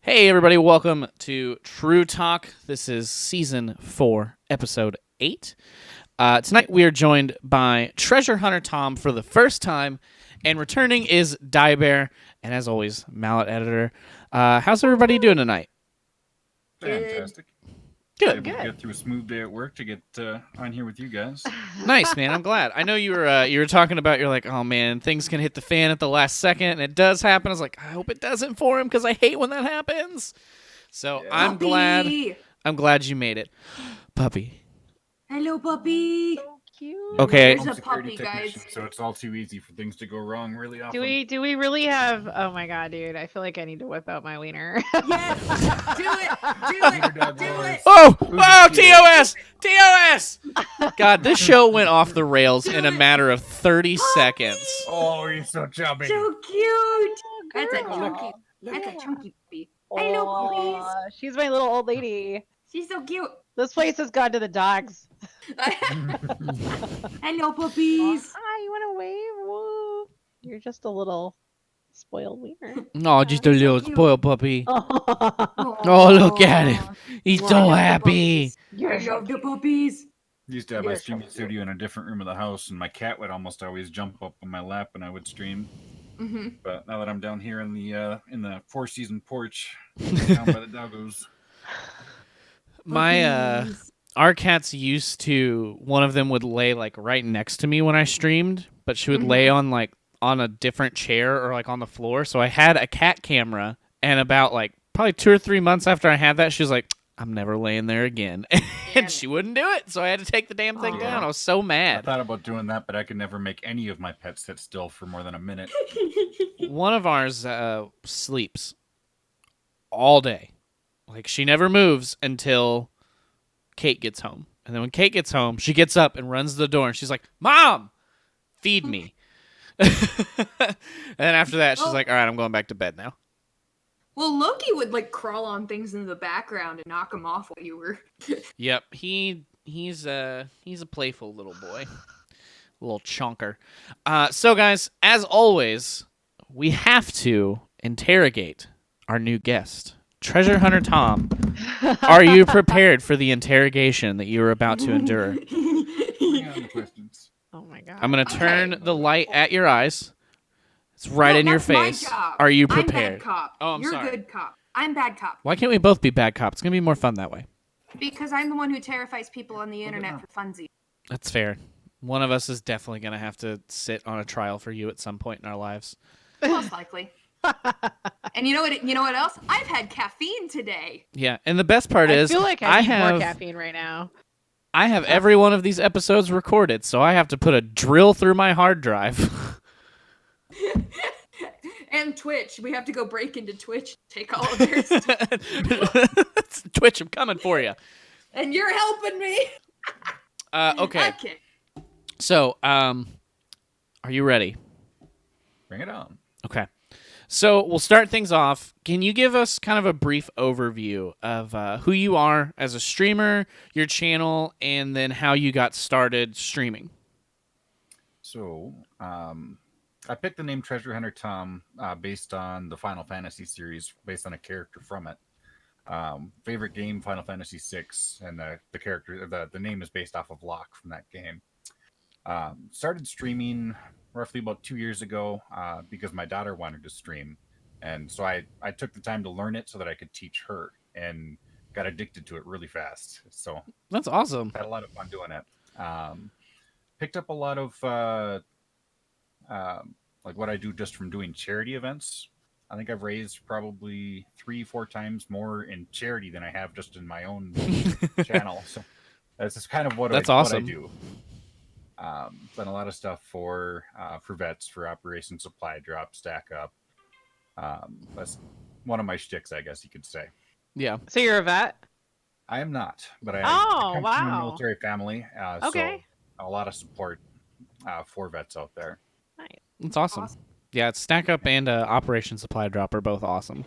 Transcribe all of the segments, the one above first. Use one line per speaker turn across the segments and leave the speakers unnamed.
Hey everybody, welcome to TRUtalk. This is Season 4, Episode 8. Tonight we are joined by Treasure Hunter Tom for the first time, and returning is Die Bear, and as always, Mallet Editor. How's everybody doing tonight?
Fantastic.
Good.
Able to get through a smooth day at work to get on here with you guys.
Nice, man. I'm glad. I know you were talking about, you're like, oh man, things can hit the fan at the last second, and it does happen. I was like, I hope it doesn't for him because I hate when that happens. So
Yeah.
I'm glad you made it, puppy.
Hello, puppy.
So cute.
Okay.
There's a
Security
puppy, guys.
technician, so it's all too easy for things to go wrong really often.
Do we really have? Oh my god, dude! I feel like I need to whip out my wiener.
Yes, do it.
Oh, TOS! TOS! God, this show went off the rails in a matter of 30 seconds.
Oh, you're so chubby.
So cute. That's a
Girl.
chunky. That's a
Yeah.
chunky puppy. Hello, puppies.
Aw, she's my little old lady.
She's so cute.
This place has gone to the dogs.
Hello, puppies.
Hi, you want to wave? Woo. You're just a little spoiled wiener.
No, just a
He's so
little
cute.
spoiled puppy.
Oh,
Oh, look at him. He's
I
so
love the
happy.
puppies. I love the puppies.
Used to have my
You're so
streaming
cute.
studio in a different room of the house, and my cat would almost always jump up on my lap when I would stream.
Mm-hmm.
But now that I'm down here in the four-season porch, down by the doggos.
Our cats used to, one of them would lay like right next to me when I streamed, but she would lay on like on a different chair or like on the floor. So I had a cat camera, and about like probably 2 or 3 months after I had that, she was like, I'm never laying there again. And she wouldn't do it. So I had to take the damn thing
Aw.
down. I was so
I
mad.
thought about doing that, but I could never make any of my pets sit still for more than a minute.
One of ours sleeps all day. Like, she never moves until Kate gets home. And then when Kate gets home, she gets up and runs to the door, and she's like, Mom, feed me. And then after that, she's like, all right, I'm going back to bed now.
Well, Loki would like crawl on things in the background and knock them off while you were.
Yep, he's a playful little boy. Little chonker. So, guys, as always, we have to interrogate our new guest. Treasure Hunter Tom, are you prepared for the interrogation that you are about to endure?
Bring on the questions.
Oh my god.
I'm going to
Okay.
turn the light at your eyes. It's right
No,
in your
that's my
face.
job.
Are you
I'm
prepared?
bad cop.
Oh, I'm
You're
sorry.
good cop. I'm bad cop
Why can't we both be bad cops? It's going to be more fun that way.
because I'm the one who terrifies people on the internet for funsies.
That's fair. One of us is definitely going to have to sit on a trial for you at some point in our lives.
Most likely. And you know what? You know what else? I've had caffeine today.
Yeah, and the best part
I
is
feel like I need more caffeine right now.
I have every one of these episodes recorded, so I have to put a drill through my hard drive.
And Twitch. We have to go break into Twitch, take all of their stuff.
Twitch, I'm coming for you.
And you're helping me.
Okay,
Okay.
so are you ready?
Bring it on.
Okay. So we'll start things off. Can you give us kind of a brief overview of who you are as a streamer, your channel, and then how you got started streaming?
So, I picked the name Treasure Hunter Tom based on the Final Fantasy series, based on a character from it. Favorite game, Final Fantasy VI, and the character, the name is based off of Locke from that game. Started streaming roughly about 2 years ago because my daughter wanted to stream, and so I took the time to learn it so that I could teach her, and got addicted to it really fast. So
That's awesome.
had a lot of fun doing it. Picked up a lot of like what I do just from doing charity events. I think I've raised probably 3-4 times more in charity than I have just in my own channel. So that's just kind of what
That's
I
awesome.
do. Done a lot of stuff for vets, for Operation Supply Drop, Stack Up. That's one of my shticks, I guess you could say.
Yeah.
So you're a vet?
I am not, but I
Oh,
come from a
wow.
military family.
Okay.
So a lot of support for vets out there.
That's awesome. Yeah, it's Stack Up and Operation Supply Drop are both awesome.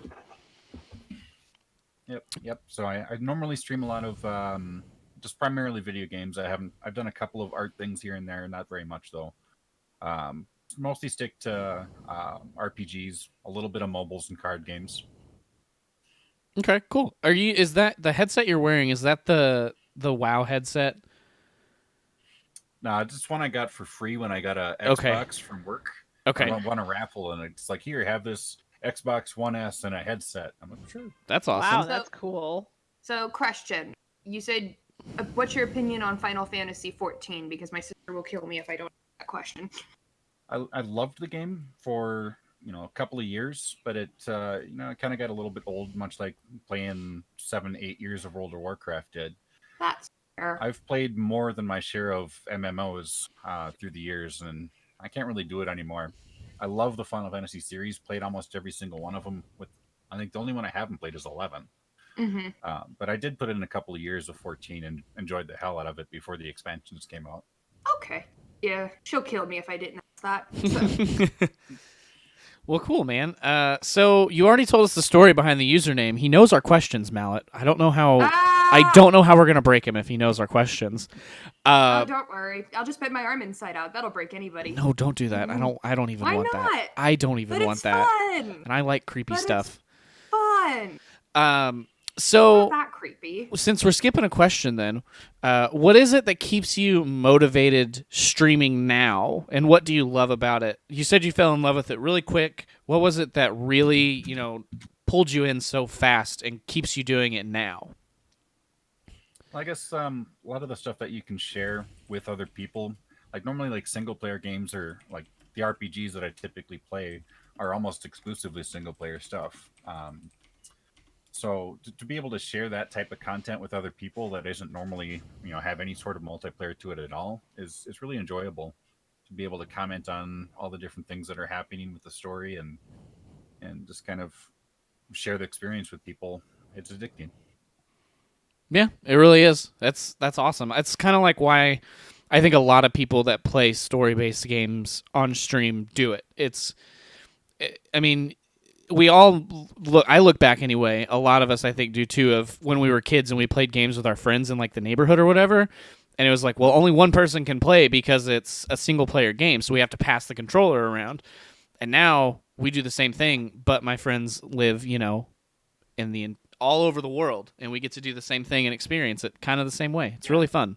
Yep. So I normally stream a lot of just primarily video games. I've done a couple of art things here and there, not very much though. Mostly stick to RPGs, a little bit of mobiles and card games.
Okay, cool. Is that the headset you're wearing? Is that the WoW headset?
No, it's just one I got for free when I got a
Okay.
Xbox from work.
Okay.
I won a raffle, and it's like, here, have this Xbox One S and a headset. I'm like, sure.
That's
Wow,
awesome.
that's cool.
So, question. You said, what's your opinion on Final Fantasy 14? Because my sister will kill me if I don't ask that question.
I loved the game for a couple of years, but it it kind of got a little bit old, much like playing 7-8 years of World of Warcraft did.
That's fair.
I've played more than my share of MMOs through the years, and I can't really do it anymore. I love the Final Fantasy series. Played almost every single one of them. With I think the only one I haven't played is 11.
Mm-hmm.
But I did put in a couple of years of 14 and enjoyed the hell out of it before the expansions came out.
Okay. Yeah, she'll kill me if I didn't ask that. So.
Well, cool, man. So you already told us the story behind the username. He knows our questions, Mallet. I don't know how. I don't know how we're gonna break him if he knows our questions.
Oh, don't worry. I'll just bend my arm inside out. That'll break anybody.
No, don't do that. I don't even
Why
want
not?
that. I don't even
But
want
it's
that.
fun.
And I like creepy
But
stuff.
Fun.
So
Not that creepy.
since we're skipping a question, then, what is it that keeps you motivated streaming now, and what do you love about it? You said you fell in love with it really quick. What was it that really, pulled you in so fast and keeps you doing it now?
Well, I guess a lot of the stuff that you can share with other people, like normally like single player games or like the RPGs that I typically play are almost exclusively single player stuff. So to be able to share that type of content with other people that isn't normally, have any sort of multiplayer to it at all is really enjoyable. To be able to comment on all the different things that are happening with the story and just kind of share the experience with people, it's addicting.
Yeah, it really is. That's awesome. It's kind of like why I think a lot of people that play story-based games on stream do it. I mean, we all look. I look back anyway. A lot of us, I think, do too. Of when we were kids and we played games with our friends in like the neighborhood or whatever, and it was like, well, only one person can play because it's a single-player game, so we have to pass the controller around. And now we do the same thing, but my friends live, in the all over the world, and we get to do the same thing and experience it kind of the same way. It's really fun.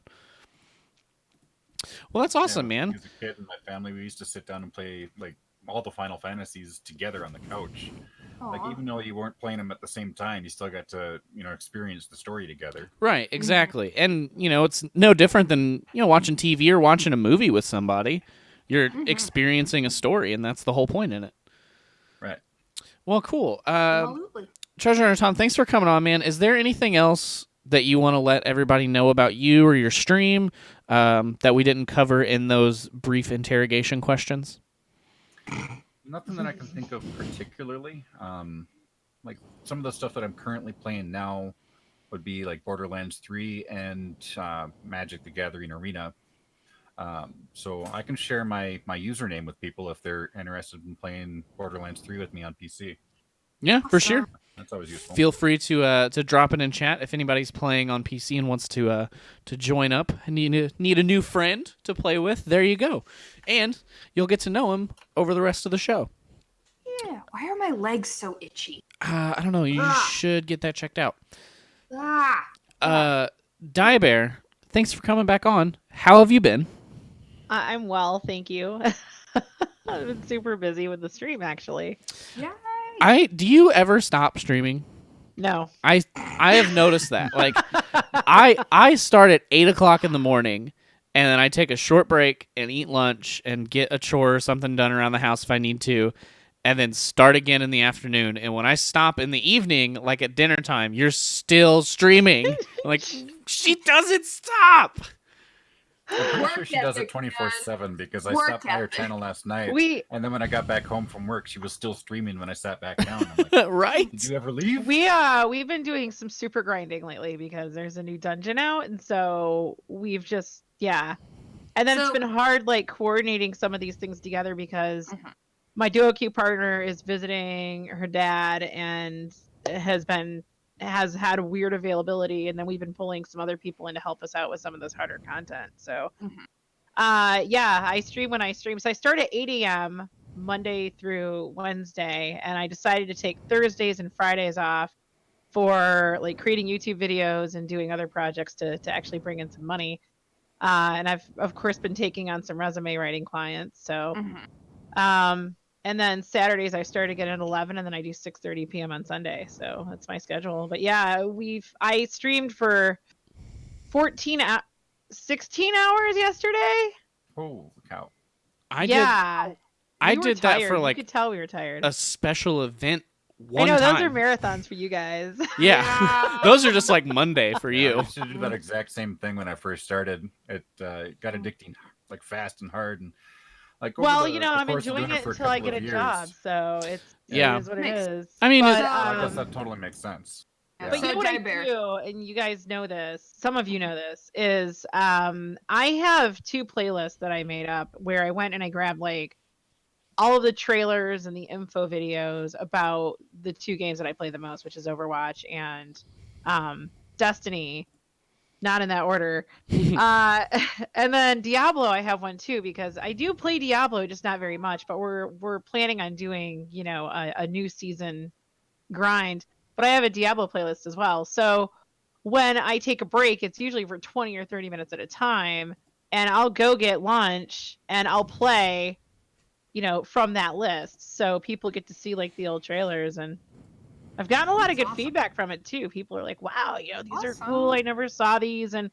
Well, that's awesome, man.
As a kid in my family, we used to sit down and play like all the Final Fantasies together on the couch.
Aww.
Like even though you weren't playing them at the same time, you still got to experience the story together.
Right, exactly. And it's no different than watching TV or watching a movie with somebody. You're experiencing a story, and that's the whole point in it.
Right.
Well, cool.
Absolutely.
Treasure Hunter Tom, thanks for coming on, man. Is there anything else that you want to let everybody know about you or your stream that we didn't cover in those brief interrogation questions?
Nothing that I can think of particularly. Like some of the stuff that I'm currently playing now would be like Borderlands 3 and Magic the Gathering Arena. So I can share my username with people if they're interested in playing Borderlands 3 with me on PC.
Yeah, for sure.
That's always useful.
Feel free to drop it in chat if anybody's playing on PC and wants to join up and need a new friend to play with. There you go, and you'll get to know him over the rest of the show.
Yeah. Why are my legs so itchy?
I don't know. You should get that checked out.
Ah.
Diebear, thanks for coming back on. How have you been?
I'm well, thank you. I've been super busy with the stream, actually.
Yay.
Do you ever stop streaming?
No.
I have noticed that. Like, I start at 8:00 in the morning, and then I take a short break and eat lunch and get a chore or something done around the house if I need to, and then start again in the afternoon. And when I stop in the evening, like at dinner time, you're still streaming. Like, she doesn't stop.
I'm pretty sure she does it
ethic, man.
24/7 because I
Work
stopped by her
ethic.
channel last night. And then when I got back home from work, she was still streaming when I sat back down. I'm like,
Right?
did you ever leave?
We've been doing some super grinding lately because there's a new dungeon out, and so we've just and then it's
So-
been hard like coordinating some of these things together because my duo queue partner is visiting her dad and has had a weird availability, and then we've been pulling some other people in to help us out with some of this harder content. So I stream when I stream. So I start at 8 a.m. Monday through Wednesday, and I decided to take Thursdays and Fridays off for like creating YouTube videos and doing other projects to actually bring in some money. And I've of course been taking on some resume writing clients. So, and then Saturdays I start again at 11, and then I do 6:30 p.m. on Sunday. So that's my schedule. But yeah, I streamed for 16 hours yesterday.
Holy cow!
I
We were
did that
tired.
for
You
like
could tell we were tired.
a special event
I
one
know
time.
those are marathons for you guys.
Yeah. Those are just like Monday for
I
you.
used to do that exact same thing when I first started. It got addicting like fast and hard, and like over
Well,
the
I'm
course of
enjoying
doing
it
for a
until I
couple
get a
of years.
job, so it is what it
Makes-
is.
I mean,
but,
I guess that totally makes sense.
Yeah.
But
So
you know what I
Bear.
do, and you guys know this, some of you know this, is I have 2 playlists that I made up where I went and I grabbed like all of the trailers and the info videos about the 2 games that I play the most, which is Overwatch and Destiny. Not in that order. And then Diablo, I have one too, because I do play Diablo, just not very much, but we're planning on doing, a new season grind. But I have a Diablo playlist as well. So when I take a break, it's usually for 20 or 30 minutes at a time, and I'll go get lunch and I'll play, from that list. So people get to see like the old trailers, and I've gotten a lot of
That's
good
awesome.
feedback from it too. People are like, "Wow, these are
Awesome.
cool. I never saw these." And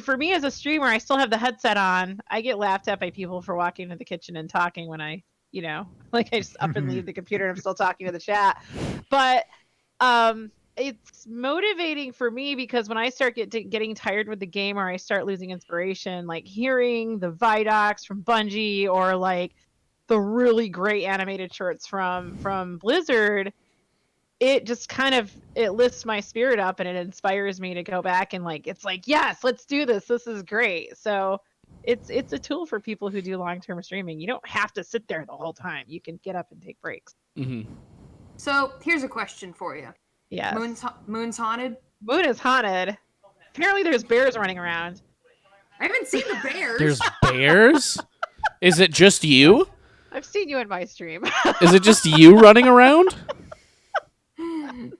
for me as a streamer, I still have the headset on. I get laughed at by people for walking into the kitchen and talking when I, like I just up and leave the computer and I'm still talking to the chat. But it's motivating for me because when I start getting tired with the game, or I start losing inspiration, like hearing the Vidocs from Bungie, or like the really great animated shorts from Blizzard, it just kind of, it lifts my spirit up and it inspires me to go back and it's like, yes, let's do this. This is great. So it's a tool for people who do long-term streaming. You don't have to sit there the whole time. You can get up and take breaks.
Mm-hmm.
So here's a question for you.
Yes.
Moon's haunted?
Moon is haunted. Apparently there's bears running around.
I haven't seen the bears.
There's bears? Is it just you?
I've seen you in my stream.
Is it just you running around?
Okay,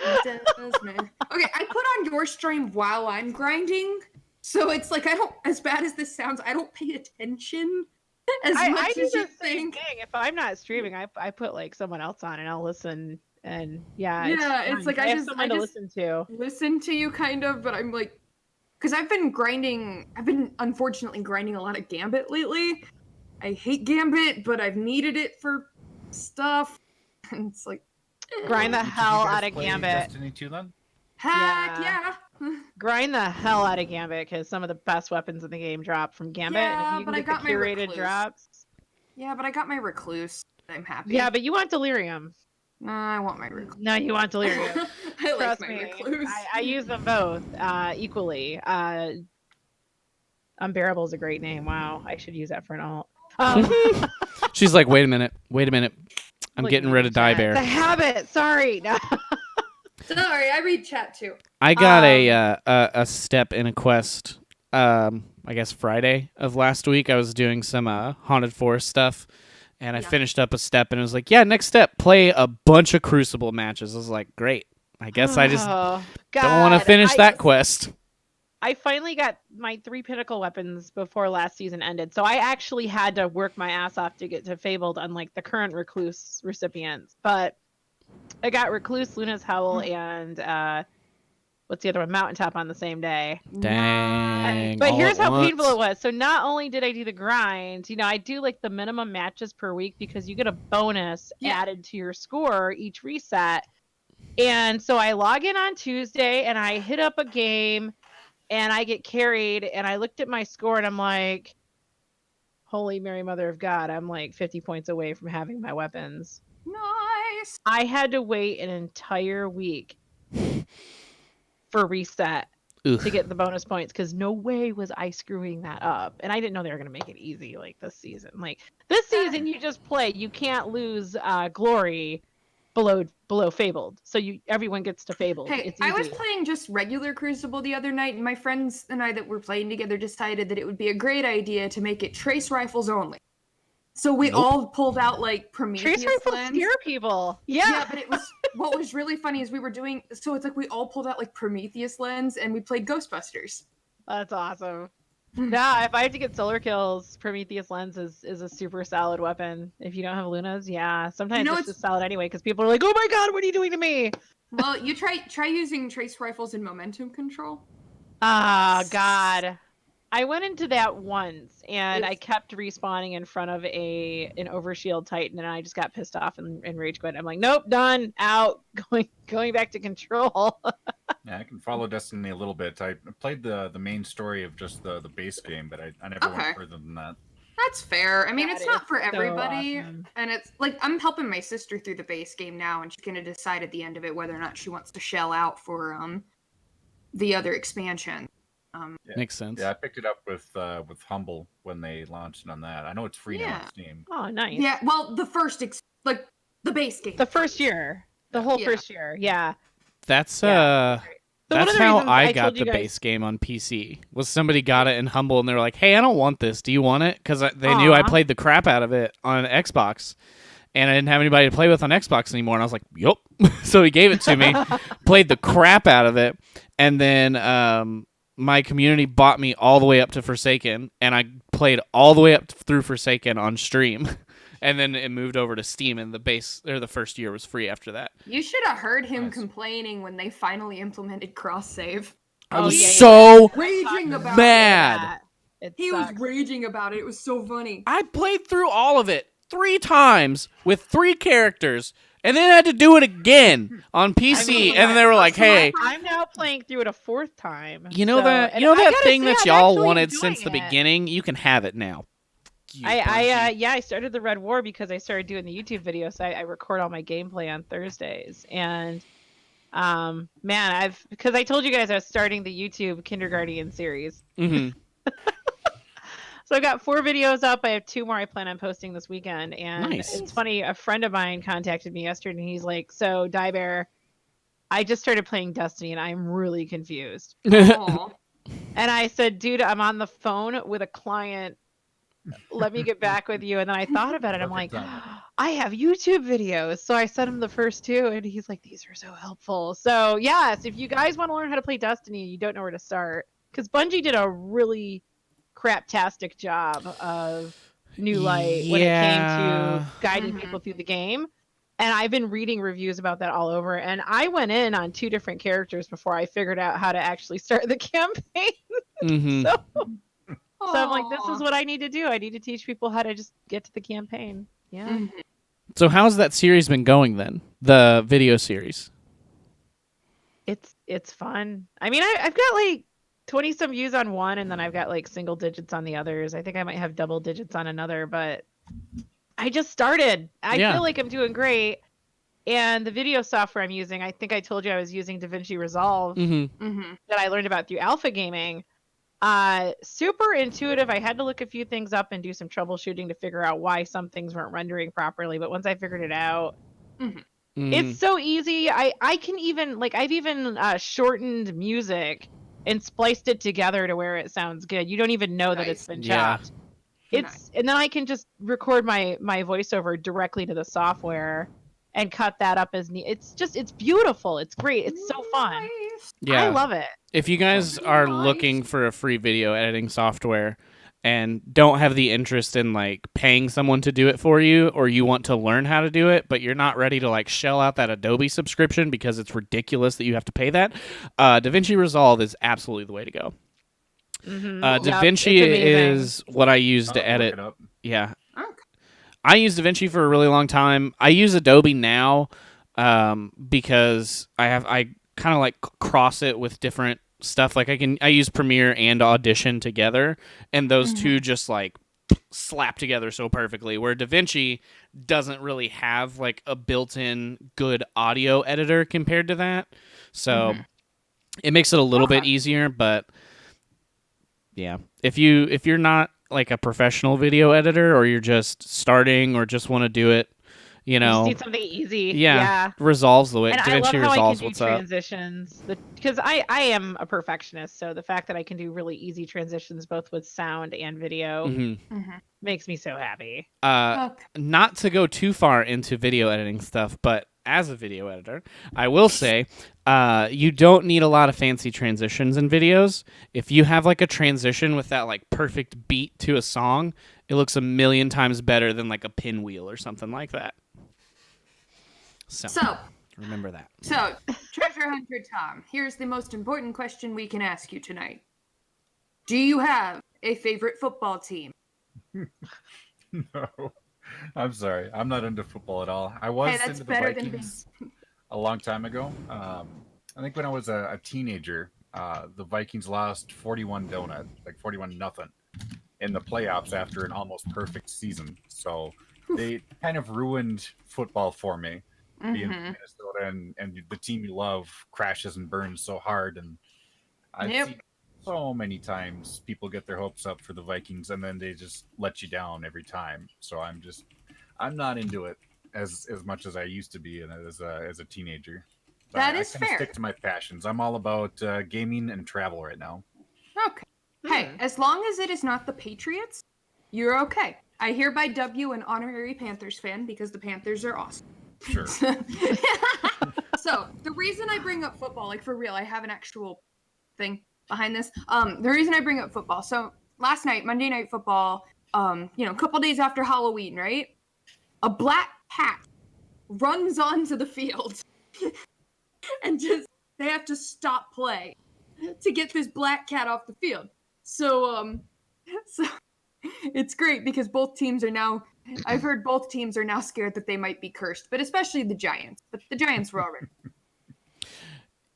I put on your stream while I'm grinding, so it's like I don't. As bad as this sounds, I don't pay attention as
I
much
do
as you
the same
think.
thing. If I'm not streaming, I put like someone else on and I'll listen. And yeah,
It's
fine.
like
I have someone to listen to.
Listen to you, kind of, but I'm like, because I've been grinding. I've been unfortunately grinding a lot of Gambit lately. I hate Gambit, but I've needed it for stuff, and it's like.
Grind the
Did you
hell
guys
out of
play
Gambit.
Destiny 2 then?
Heck yeah.
Grind the hell out of Gambit, because some of the best weapons in the game drop from Gambit.
Yeah,
and if you
but
can
I
get
got
the
my
curated
Recluse.
drops.
Yeah, but I got my Recluse. I'm happy.
Yeah, but you want Delirium.
I want my Recluse.
No, you want Delirium.
I like
Trust
my
me.
Recluse.
I use them both equally. Unbearable is a great name. Wow, I should use that for an alt.
She's like, wait a minute. I'm
Look
getting
at
rid
you,
of Die
chat.
Bear.
It's a habit. Sorry. No.
Sorry, I read chat too.
I got a step in a quest. I guess Friday of last week. I was doing some Haunted Forest stuff, and I finished up a step, and it was like, yeah, next step, play a bunch of Crucible matches. I was like, great. I guess I just don't want to finish that quest.
I finally got my 3 pinnacle weapons before last season ended, so I actually had to work my ass off to get to Fabled, unlike the current Recluse recipients. But I got Recluse, Luna's Howl, and what's the other one? Mountaintop on the same day.
Dang.
But
all
here's
at
how
once.
painful it was. So not only did I do the grind, I do like the minimum matches per week because you get a bonus added to your score each reset. And so I log in on Tuesday and I hit up a game and I get carried and I looked at my score and I'm like, holy Mary Mother of God, I'm like 50 points away from having my weapons.
Nice.
I had to wait an entire week for reset to get the bonus points because no way was I screwing that up. And I didn't know they were going to make it easy like this season. Like this season, you just play. You can't lose glory below Fabled. So everyone gets to Fabled.
Hey,
it's
I
easy.
was playing just regular Crucible the other night, and my friends and I that were playing together decided that it would be a great idea to make it trace rifles only. So we all pulled out like Prometheus
Trace rifles
lens.
scare people.
Yeah,
Yeah.
but it was what was really funny is we were doing, so it's like we all pulled out like Prometheus lens and we played Ghostbusters.
That's awesome. Yeah, if I have to get solar kills, Prometheus lens is a super solid weapon. If you don't have Lunas, yeah. Sometimes it's just solid anyway because people are like, "Oh my god, what are you doing to me?"
Well, you try using trace rifles and momentum control.
Ah, God. I went into that once and I kept respawning in front of an overshield Titan and I just got pissed off and rage quit. I'm like, nope, done, out, going back to control.
Yeah, I can follow Destiny a little bit. I played the main story of just the base game, but I never went further than that.
That's fair. I mean,
God,
it's not for
so
everybody.
awesome.
And it's like I'm helping my sister through the base game now, and she's gonna decide at the end of it whether or not she wants to shell out for the other expansion.
Makes sense.
Yeah, I picked it up with Humble when they launched on that. I know it's free now on Steam.
Oh, nice.
Yeah, well, the first like the base game.
The first year. The whole first year. Yeah.
That's
So
that's how I got the base game on PC. Was somebody got it in Humble and they were like, "Hey, I don't want this. Do you want it?" Because they knew I played the crap out of it on Xbox, and I didn't have anybody to play with on Xbox anymore. And I was like, "Yup." So he gave it to me, played the crap out of it, and then my community bought me all the way up to Forsaken, and I played all the way up through Forsaken on stream. And then it moved over to Steam, and the first year was free after that.
You should have heard him complaining when they finally implemented cross save.
I was so
raging about
mad.
He was raging about it. It was so funny.
I played through all of it 3 times with 3 characters, and then had to do it again on PC. And then they were like, "Hey,
I'm now playing through it a 4th time."
You know that thing that y'all wanted since the beginning? You can have it now.
I started the Red War because I started doing the YouTube videos. So I record all my gameplay on Thursdays, and because I told you guys I was starting the YouTube Kindergarten series.
Mm-hmm.
So I got 4 videos up. I have 2 more I plan on posting this weekend. And It's funny, a friend of mine contacted me yesterday and he's like, "So, Diebear, I just started playing Destiny and I'm really confused." And I said, "Dude, I'm on the phone with a client. Let me get back with you." And then I thought about it. I'm like, I have YouTube videos. So I sent him the first 2 and he's like, "These are so helpful." So yes, if you guys want to learn how to play Destiny, you don't know where to start. Because Bungie did a really craptastic job of New Light when it came to guiding people through the game. And I've been reading reviews about that all over. And I went in on 2 different characters before I figured out how to actually start the campaign.
Mm-hmm.
So I'm like, this is what I need to do. I need to teach people how to just get to the campaign. Yeah.
Mm-hmm.
So how's that series been going then? The video series?
It's fun. I mean, I've got like 20 some views on one, and then I've got like single digits on the others. I think I might have double digits on another, but I just started. I feel like I'm doing great. And the video software I'm using, I think I told you I was using DaVinci Resolve that I learned about through Alpha Gaming. Super intuitive. I had to look a few things up and do some troubleshooting to figure out why some things weren't rendering properly. But once I figured it out, it's so easy. I can even, like, I've even shortened music and spliced it together to where it sounds good. You don't even know that it's been chopped. And then I can just record my voiceover directly to the software and cut that up as neat. It's beautiful. It's great. It's so fun.
Yeah.
I love it.
If you guys are looking for a free video editing software and don't have the interest in like paying someone to do it for you, or you want to learn how to do it, but you're not ready to like shell out that Adobe subscription because it's ridiculous that you have to pay that, DaVinci Resolve is absolutely the way to go. DaVinci is what I use to edit. Yeah. I used DaVinci for a really long time. I use Adobe now because I kind of like cross it with different stuff. Like I use Premiere and Audition together, and those two just like slap together so perfectly. Where DaVinci doesn't really have like a built-in good audio editor compared to that, so it makes it a little bit easier. But yeah, if you're not like a professional video editor, or you're just starting, or just want to do it, you know,
just need something easy.
Resolves the way.
And
DaVinci
I love how
resolves
I can
what's
do
up.
transitions, because I am a perfectionist. So the fact that I can do really easy transitions both with sound and video makes me so happy.
Not to go too far into video editing stuff, but as a video editor, I will say you don't need a lot of fancy transitions in videos. If you have like a transition with that like perfect beat to a song, it looks a million times better than like a pinwheel or something like that. So remember that.
So, Treasure Hunter Tom, here's the most important question we can ask you tonight. Do you have a favorite football team?
No, I'm sorry. I'm not into football at all. I was
that's
into the
better than
Vikings a long time ago. I think when I was a teenager, the Vikings lost 41 donut, like 41 nothing, in the playoffs after an almost perfect season. So they kind of ruined football for me. Being from Minnesota and the team you love crashes and burns so hard, and I've seen so many times people get their hopes up for the Vikings and then they just let you down every time. So I'm not into it as much as I used to be and as a teenager. But
That is
I kinda
fair.
stick to my passions. I'm all about gaming and travel right now.
Okay. Hey, as long as it is not the Patriots, you're okay. I hereby dub you an honorary Panthers fan because the Panthers are awesome.
Sure.
So, the reason I bring up football, like for real, I have an actual thing behind this. The reason I bring up football. So last night, Monday Night Football, a couple days after Halloween, right? A black cat runs onto the field and they have to stop play to get this black cat off the field. So it's great because I've heard both teams are now scared that they might be cursed, but especially the Giants. But the Giants were already.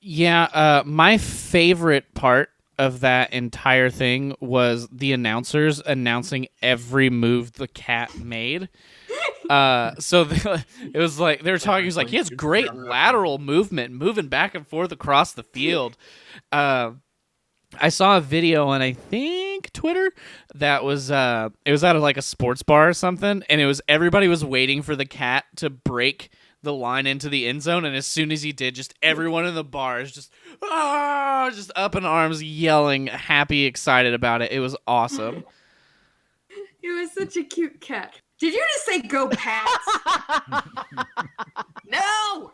Yeah, my favorite part of that entire thing was the announcers announcing every move the cat made. It was like they were talking. He was like, he has great lateral movement, moving back and forth across the field. I saw a video on I think Twitter that was it was out of like a sports bar or something, and it was everybody was waiting for the cat to break the line into the end zone, and as soon as he did, just everyone in the bar is just up in arms, yelling, happy, excited about it. It was awesome.
It was such a cute cat. Did you just say go Pats? No!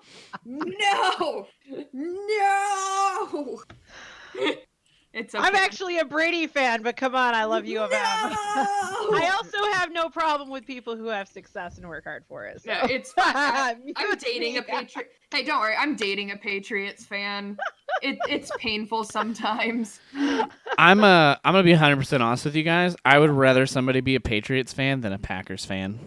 It's okay.
I'm actually a Brady fan, but come on, I love U of M. I also have no problem with people who have success and work hard for it. So.
No, it's fine. I'm dating a Patriot. Hey, don't worry. I'm dating a Patriots fan. It's painful sometimes.
I'm gonna be 100% honest with you guys. I would rather somebody be a Patriots fan than a Packers fan.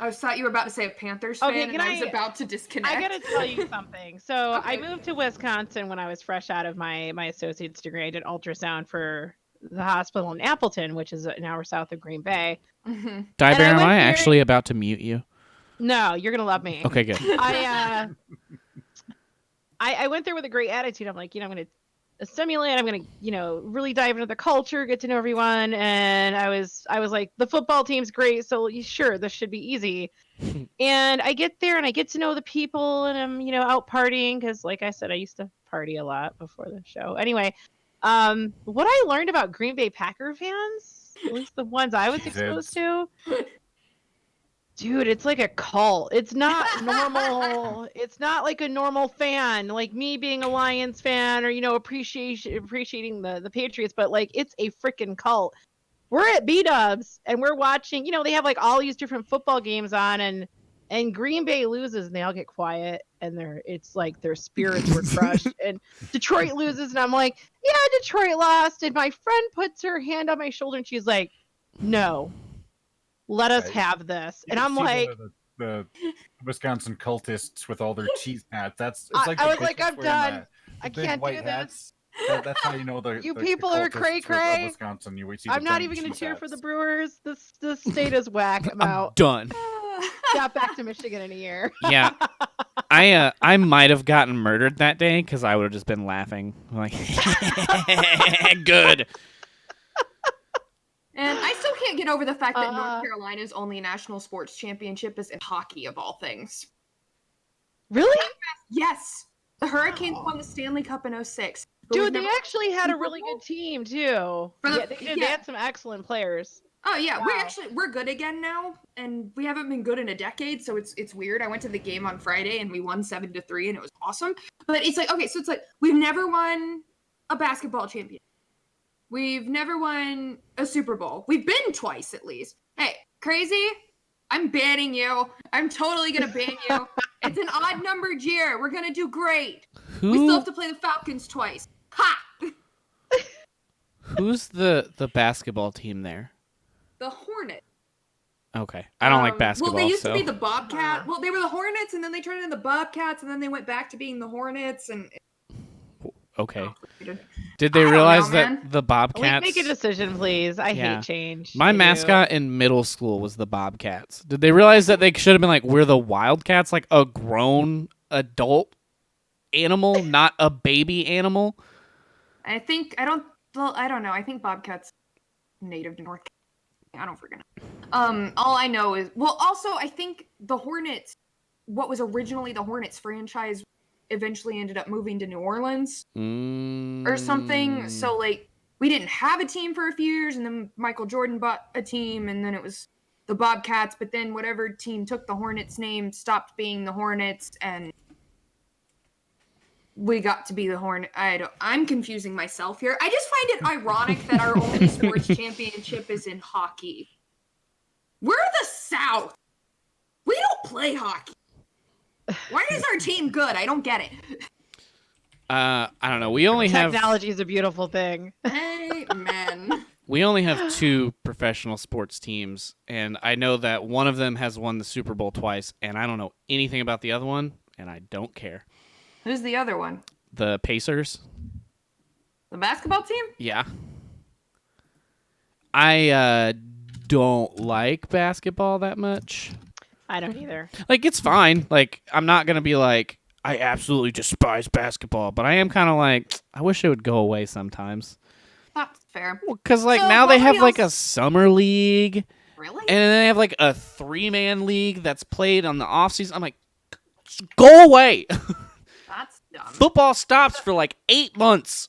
I thought you were about to say a Panthers fan, and I was about to disconnect.
I gotta tell you something. So okay. I moved to Wisconsin when I was fresh out of my associate's degree. I did ultrasound for the hospital in Appleton, which is an hour south of Green Bay.
Mm-hmm.
Dibear, am I actually about to mute you?
No, you're gonna love me.
Okay, good.
I went there with a great attitude. I'm like, I'm gonna assimilate. I'm gonna, really dive into the culture, get to know everyone. And I was like, the football team's great, so sure, this should be easy. And I get there and I get to know the people, and I'm, out partying because, like I said, I used to party a lot before the show. Anyway, what I learned about Green Bay Packer fans, at least the ones I was exposed to. Dude, it's like a cult. It's not normal. It's not like a normal fan, like me being a Lions fan or, appreciating the Patriots, but like it's a freaking cult. We're at B-Dubs and we're watching, they have like all these different football games on, and Green Bay loses and they all get quiet and it's like their spirits were crushed. And Detroit loses and I'm like, yeah, Detroit lost. And my friend puts her hand on my shoulder and she's like, no. Let us have this. And I'm like,
the Wisconsin cultists with all their cheese hats.
I was like, I'm done. I can't do this.
That's how you know
you people are cray cray.
Wisconsin,
I'm not even going to cheer for the Brewers. This state is whack. I'm out.
Done.
Got back to Michigan in a year.
Yeah, I might have gotten murdered that day because I would have just been laughing like, good.
And I still can't get over the fact that North Carolina's only national sports championship is in hockey, of all things.
Really?
Yes. The Hurricanes won the Stanley Cup in 2006.
Dude, they actually had a really good team, too. They had some excellent players.
Oh yeah,
Wow.
we're good again now, and we haven't been good in a decade, so it's weird. I went to the game on Friday and we won 7-3, and it was awesome. But it's like, okay, so it's like we've never won a basketball champion. We've never won a Super Bowl. We've been twice at least. Hey, crazy? I'm banning you. I'm totally gonna ban you. It's an odd numbered year. We're gonna do great. We still have to play the Falcons twice. Ha!
Who's the basketball team there?
The Hornets.
Okay, I don't like basketball.
Well, they used
so.
to be the Bobcat. Well, they were the Hornets, and then they turned into the Bobcats, and then they went back to being the Hornets. And
Okay.
Oh,
Did they
I don't
realize
know,
that
man.
the Bobcats?
Make a decision, please. I
Yeah.
hate change.
My
I do.
mascot in middle school was the Bobcats. Did they realize that they should have been like, we're the Wildcats, like a grown adult animal, not a baby animal?
I think I don't. Well, I don't know. I think Bobcats native to North. I don't freaking know. All I know is, well, also I think the Hornets, what was originally the Hornets franchise, eventually ended up moving to New Orleans or something. So like we didn't have a team for a few years, and then Michael Jordan bought a team, and then it was the Bobcats. But then whatever team took the Hornets name stopped being the Hornets, and we got to be the Hornet. I'm confusing myself here. I just find it ironic that our only sports championship is in hockey. We're the South. We don't play hockey. Why is our team good? I don't get it.
I don't know. We only have
Technology is a beautiful thing.
Amen.
we only have 2 professional sports teams, and I know that one of them has won the Super Bowl twice, and I don't know anything about the other one, and I don't care.
Who's the other one?
The Pacers.
The basketball team?
Yeah. I don't like basketball that much.
I don't either.
Like, it's fine. Like, I'm not going to be like, I absolutely despise basketball, but I am kind of like, I wish it would go away sometimes.
That's fair.
Because, like,
So,
now they have,
nobody
like, a
else-
summer league,
Really?
and then they have, like, a 3-man league that's played on the offseason. I'm like, go away.
That's dumb.
Football stops for, like, 8 months.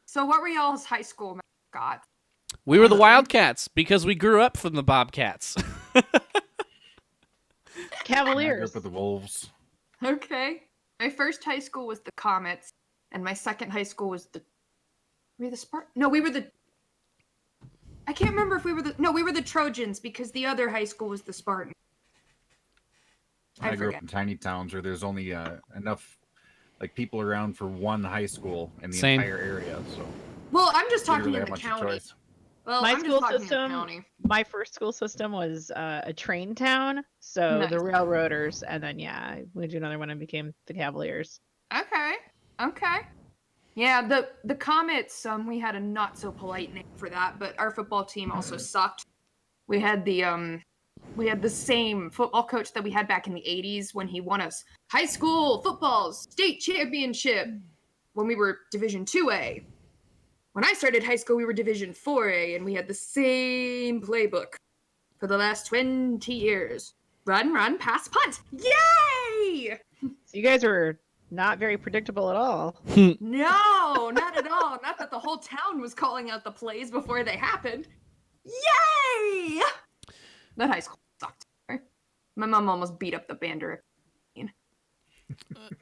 So what were y'all's high school mascots?
We were the Wildcats because we grew up from the Bobcats.
I grew
Cavaliers.
up with the Wolves.
Okay. My first high school was the Comets, and my second high school was the. Were we the Spartans? No, we were the. I can't remember if we were the. No, we were the Trojans because the other high school was the Spartans.
I grew
forget.
up in tiny towns where there's only enough like people around for one high school in the
Same.
entire area. So
Well, I'm just
we didn't
talking
really
in
have
the
much of
county.
choice.
Well,
My
I'm
school
just talking in
system-
the county.
My first school system was a train town, so
Nice.
the Railroaders, and then I went to another one and became the Cavaliers.
Okay. Yeah, the Comets. We had a not so polite name for that, but our football team also sucked. We had the same football coach that we had back in the 80s when he won us high school football state championship when we were Division 2A. When I started high school, we were Division 4A, and we had the same playbook for the last 20 years. Run, pass, punt. Yay!
So you guys were not very predictable at all.
No, not at all. Not that the whole town was calling out the plays before they happened. Yay! That high school sucked. My mom almost beat up the bander.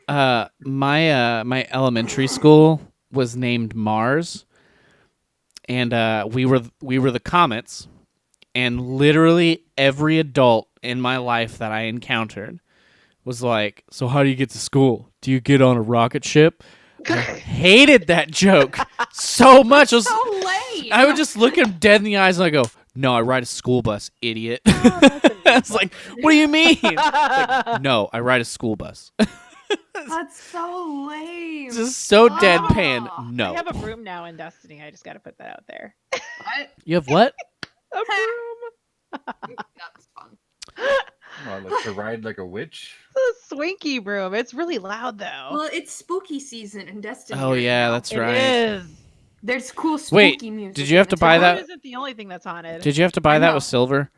My elementary school was named Mars, and we were the Comets, and literally every adult in my life that I encountered was like, "So how do you get to school? Do you get on a rocket ship?" I hated that joke so much.
So lame.
I would just look him dead in the eyes and I go, "No, I ride a school bus, idiot." I was like, "What do you mean?" Like, "No, I ride a school bus."
That's so lame.
Just so deadpan.
Ah.
No.
I have a broom now in Destiny. I just got to put that out there.
What?
You have what?
A broom.
That's fun.
Like to ride like a witch.
It's a swinky broom. It's really loud though.
Well, it's spooky season in Destiny.
Oh
right
yeah,
now.
that's
It
right.
is.
There's cool spooky
Wait,
music.
did you have
in
to
the
buy
town.
that?
Broom isn't the only thing that's haunted.
Did you have to buy
I
that
know.
with silver?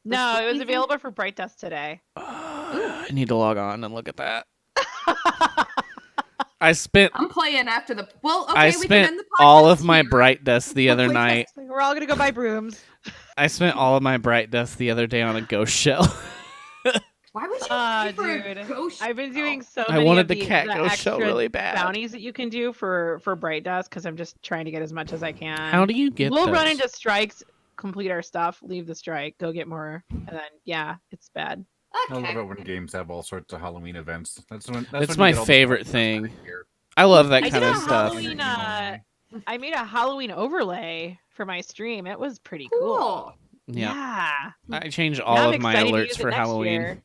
No, it was
spooky
available for Bright Dust today.
I need to log on and look at that. I spent
I'm playing after the. Well, okay,
I
we can
spent
end the
all
podcast
of my
here.
Bright Dust the other
Wait,
night
Like, We're all gonna go buy brooms.
I spent all of my bright dust the other day on a ghost shell.
Why would you pay for
Dude.
a ghost?
I've been doing so
I
many
wanted
of
the cat ghost shell
extra
really bad.
bounties that you can do for bright dust because I'm just trying to get as much as I can.
How do you get
We'll
those?
run into strikes, complete our stuff, leave the strike, go get more, and then yeah, it's bad.
I love
Okay.
it when games have all sorts of Halloween events. That's
It's
when you
my
get all the
favorite
stuff out of
thing.
here.
I love that
I
kind
did
of
a
stuff.
Halloween. I made a Halloween overlay for my stream. It was pretty cool.
Cool.
Yeah.
Yeah.
I change
Now
all
I'm
of my
excited to
alerts
use it
for
next
Halloween.
year.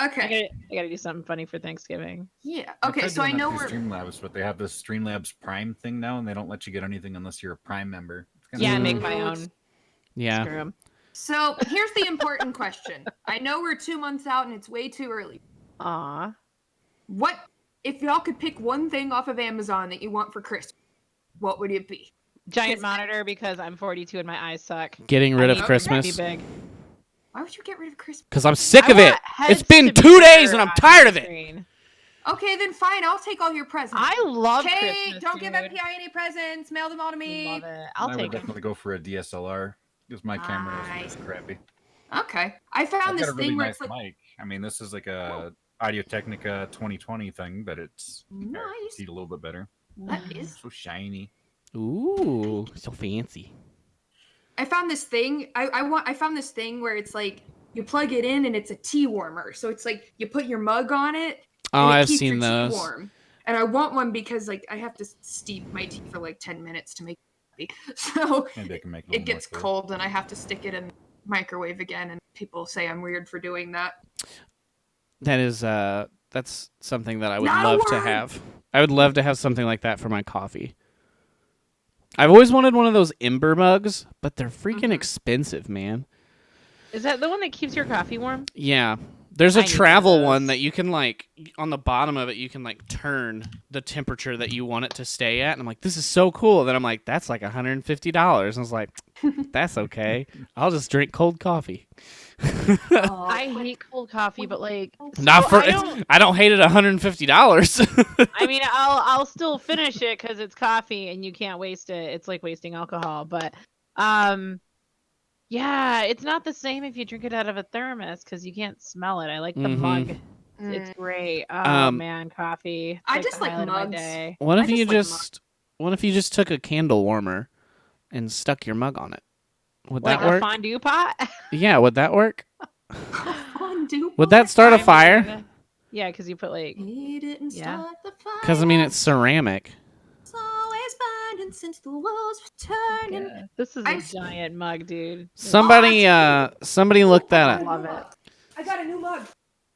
Okay.
I gotta do something funny for Thanksgiving.
Yeah.
I
Okay.
tried
So I
doing that
know
through
we're.
Streamlabs, but they have this Streamlabs Prime thing now, and they don't let you get anything unless you're a Prime member. It's kinda
Yeah, I
Mm.
make
stupid.
my own.
Yeah.
Screw 'em.
So here's the important question. I know we're 2 months out and it's way too early.
Aw.
What if y'all could pick one thing off of Amazon that you want for Christmas? What would it be?
Giant
Because-
monitor because I'm 42 and my eyes suck.
Getting rid
I
of
need it to
Christmas.
be big.
Why would you get rid of Christmas?
Because I'm sick
I
of it.
want
It's
heads
been
to be
2 days
bigger
and I'm
on
tired
my
of it.
screen.
Okay, then fine. I'll take all your presents.
I love
Okay,
Christmas,
don't give
dude.
MPI any presents. Mail them all to me.
Love it. I'll
I
take
would
it.
definitely go for a DSLR because my camera
Nice.
is crappy.
Okay. I
I've
found
got
this
a really
thing where
nice
it's like
mic. I mean, this is like a Audio Technica 2020 thing, but it's
nice.
see a little bit better.
That is.
So shiny.
Ooh, so fancy.
I found this thing. I found this thing where it's like you plug it in and it's a tea warmer. So it's like you put your mug on it.
Oh,
and it
I've
keeps
seen
your tea
those.
warm. And I want one because like I have to steep my tea for like 10 minutes to make it happy. So
Maybe I can make
it gets
more
cold and I have to stick it in the microwave again. And people say I'm weird for doing that.
That is that's something that I would
Not a
love to
word!
have. I would love to have something like that for my coffee. I've always wanted one of those Ember mugs, but they're freaking
Mhm.
expensive, man.
Is that the one that keeps your coffee warm?
Yeah. There's a
I need one of
travel one
those.
that you can like on the bottom of it you can like turn the temperature that you want it to stay at and I'm like this is so cool. Then I'm like that's like $150. And I was like that's okay. I'll just drink cold coffee.
I hate cold coffee, but like
Not
so
for
I don't
hate it $150.
I mean, I'll still finish it because it's coffee and you can't waste it. It's like wasting alcohol, but yeah, it's not the same if you drink it out of a thermos because you can't smell it. I like the
Mhm.
mug;
Mm.
it's great. Oh
Um,
man, coffee! It's
I
the
just like
highlight of my
mugs.
day.
What
I
if you
just
what if you just took a candle warmer and stuck your mug on it? Would
Like
that
a
work?
fondue pot.
Yeah, would that work?
Fondue
Would that start a fire?
mean, yeah, because you put like
He didn't
Yeah.
start the fire.
Because I mean it's ceramic.
It's always burning since the walls were turning.
yeah. This is
I
a
s-
giant mug, dude.
Somebody somebody look that
I
up.
love it.
I got a new mug.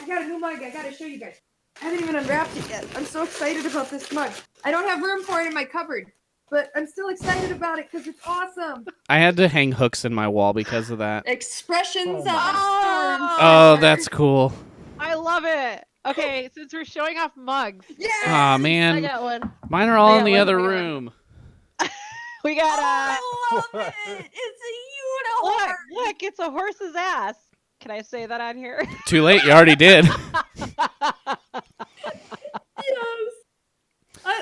I gotta show you guys. I haven't even unwrapped it yet. I'm so excited about this mug. I don't have room for it in my cupboard, but I'm still excited about it because it's awesome.
I had to hang hooks in my wall because of that.
Expressions
Oh
of
my.
a storm.
Oh, that's cool.
I love it. Okay, since we're showing off mugs,
Yeah.
Aw,
I
man.
got one.
Mine are all
I
in
got
the
one,
other
I got one.
room.
We got
I love it. It's a
look,
unicorn.
look, it's a horse's ass. Can I say that on here?
Too late, you already did.
Yes.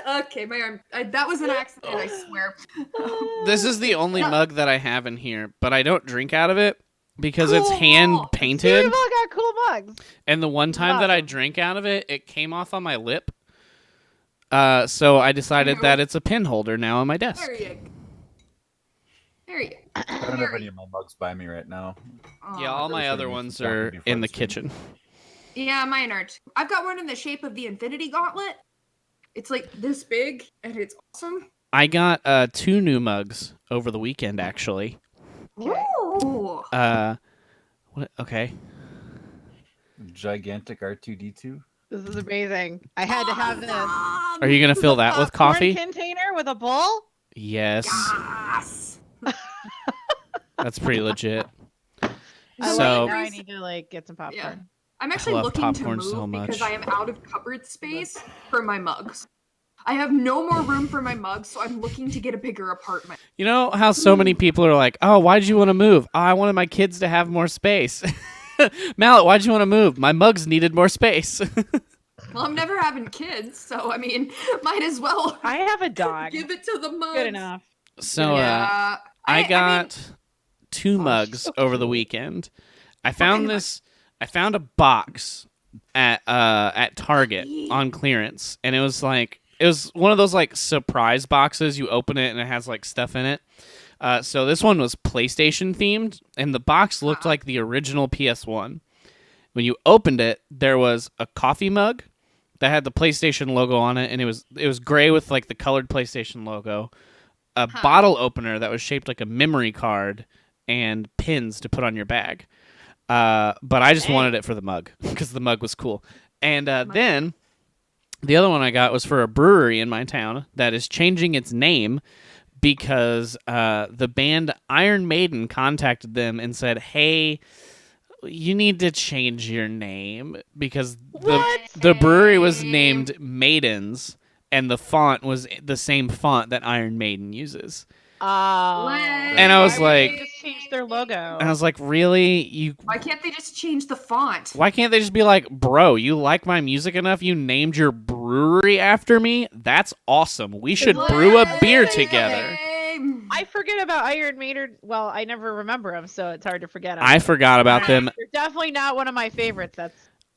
Okay, my arm. That was an accident, I swear.
This is the only mug that I have in here, but I don't drink out of it because it's
Cool.
hand
Dude,
painted.
we've all got cool mugs.
And the one time that I
Awesome.
drank out of it, it came off on my lip. So I decided that it's a pin holder now on my desk.
There you go. There you go.
I don't have any of my mugs by me right now.
Yeah, all my
Those
other
are
ones
used
are
before
in the
the stream.
kitchen.
Yeah, mine are too. I've got one in the shape of the Infinity Gauntlet. It's like this big, and it's awesome.
I got 2 new mugs over the weekend, actually.
Okay.
Ooh.
Okay.
Gigantic R2D2.
This is amazing. I had to have this.
Are you going to fill that with
Popcorn
coffee?
container with a bowl?
Yes.
Yes.
That's pretty legit.
I
So-
love it. Now I need to like get some popcorn.
Yeah. I'm actually
love
looking to
popcorn
move
so much.
because I am out of cupboard space for my mugs. I have no more room for my mugs, so I'm looking to get a bigger apartment.
You know how so many people are like, oh, why'd you want to move? Oh, I wanted my kids to have more space. Mallet, why'd you want to move? My mugs needed more space.
Well, I'm never having kids, so I mean, might as well
I have a dog.
give it to the mugs.
Good enough.
So,
Yeah.
I
I
got
mean,
2
Oh,
mugs
so
over the
cute.
weekend. I
kind
found
of mug?
this. I found a box at Target on clearance, and it was one of those like surprise boxes. You open it and it has like stuff in it. So this one was PlayStation themed, and the box looked like the original PS1. When you opened it, there was a coffee mug that had the PlayStation logo on it, and it was gray with like the colored PlayStation logo. A bottle opener that was shaped like a memory card, and pins to put on your bag. But I just wanted it for the mug because the mug was cool. And then the other one I got was for a brewery in my town that is changing its name because the band Iron Maiden contacted them and said, "Hey, you need to change your name because the brewery was named Maidens and the font was the same font that Iron Maiden uses."
Oh.
And I was
Why would they
like-
just change their logo.
And I was like, "Really?
Why can't they just change the font?
Why can't they just be like, bro, you like my music enough? You named your brewery after me? That's awesome. We should brew a beer together."
I forget about Iron Maiden. Well, I never remember them, so it's hard to forget them.
I forgot about them.
They're definitely not one of my favorites.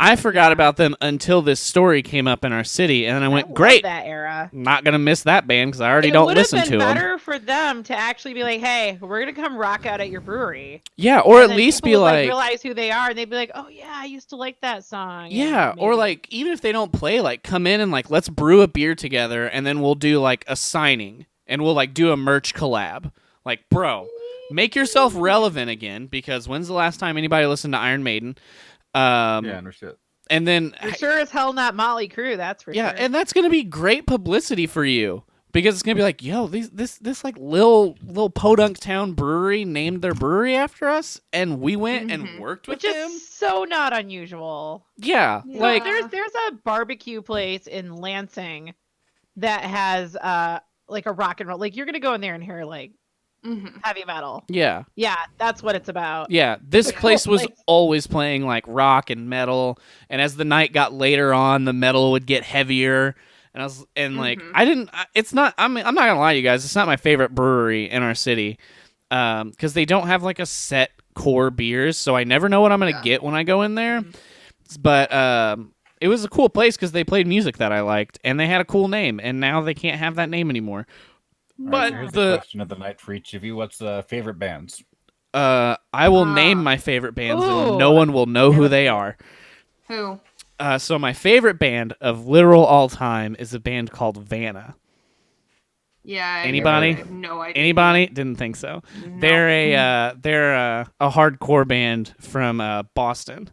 I forgot about them until this story came up in our city, and I went,
love
"Great,
that era.
not gonna miss that band because I already
It
don't
would have
listen
been
to them."
better for them to actually be like, "Hey, we're gonna come rock out at your brewery."
Yeah, or
And
at
then
least
people
be
would,
like,
realize who they are, and they'd be like, "Oh yeah, I used to like that song."
yeah,
And
or
maybe-
like even if they don't play, like come in and like let's brew a beer together, and then we'll do like a signing, and we'll like do a merch collab. Like, bro, make yourself relevant again because when's the last time anybody listened to Iron Maiden?
Yeah, no shit.
And then
You're sure as hell not Motley Crue, that's for
yeah,
sure.
and that's gonna be great publicity for you because it's gonna be like, yo, this like little podunk town brewery named their brewery after us, and we went and worked with
Which
them.
is so not unusual.
Yeah,
Yeah.
like
There's a barbecue place in Lansing that has like a rock and roll. Like you're gonna go in there and hear like heavy metal.
yeah.
Yeah, that's what it's about.
Yeah, this
Like,
place was
like-
always playing like rock and metal, and as the night got later on, the metal would get heavier. And I was like, I didn't. It's not. I'm not gonna lie to you guys. It's not my favorite brewery in our city, because they don't have like a set core beers, so I never know what I'm gonna get when I go in there. But it was a cool place because they played music that I liked, and they had a cool name, and now they can't have that name anymore.
All right,
But
so here's the question of the night for each of you. What's favorite bands?
I will name my favorite bands, and
Ooh.
no one will know who they are.
Who?
So my favorite band of literal all time is a band called Vanna.
Yeah.
Anybody?
I have no idea.
Anybody? Didn't think so.
No.
They're a hardcore band from Boston.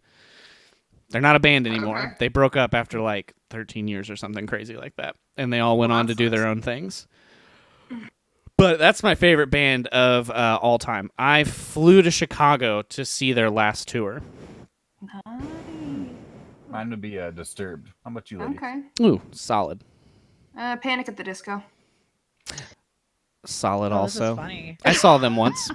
They're not a band anymore.
Okay.
They broke up after like 13 years or something crazy like that, and they all went on to do their own things. But that's my favorite band of all time. I flew to Chicago to see their last tour.
Mine would be Disturbed. How about you, ladies?
Okay.
Ooh, solid.
Panic at the Disco.
Solid
Oh, this is
also.
funny.
I saw them once.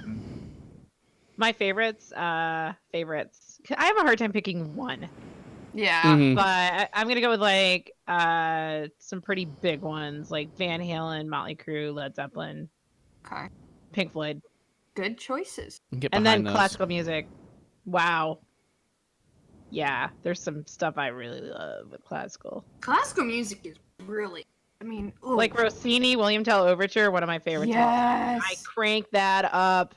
My favorites. I have a hard time picking one,
Yeah.
Mhm.
but I'm gonna go with like some pretty big ones like Van Halen, Motley Crue, Led Zeppelin,
Okay.
Pink Floyd,
Good choices.
Get
and then
behind those.
classical music. Wow. Yeah, there's some stuff I really love with classical.
Classical music is brilliant. I mean, ooh.
Like Rossini, William Tell Overture, one of my favorites.
Yes.
I cranked that up.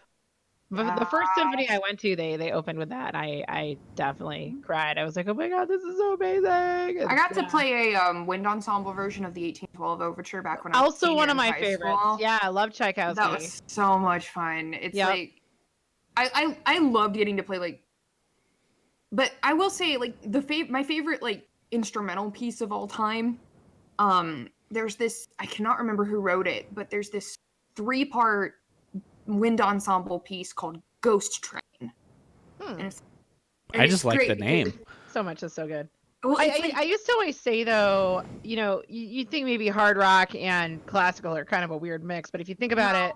The first
Yes.
symphony I went to, they opened with that. I definitely cried. I was like, oh my god, this is so amazing.
I got to play a wind ensemble version of the 1812 Overture back when I was
Also one of my
in high
favorites.
school.
Yeah, I love Tchaikovsky.
That was so much fun. It's
Yep.
like I loved getting to play like, but I will say like my favorite like instrumental piece of all time. There's this, I cannot remember who wrote it, but there's this 3-part wind ensemble piece called Ghost Train. And it's,
I just like the
great
name.
because-
So much is so good.
Well, it's like,
I used to always say though, you think maybe hard rock and classical are kind of a weird mix, but if you think about it,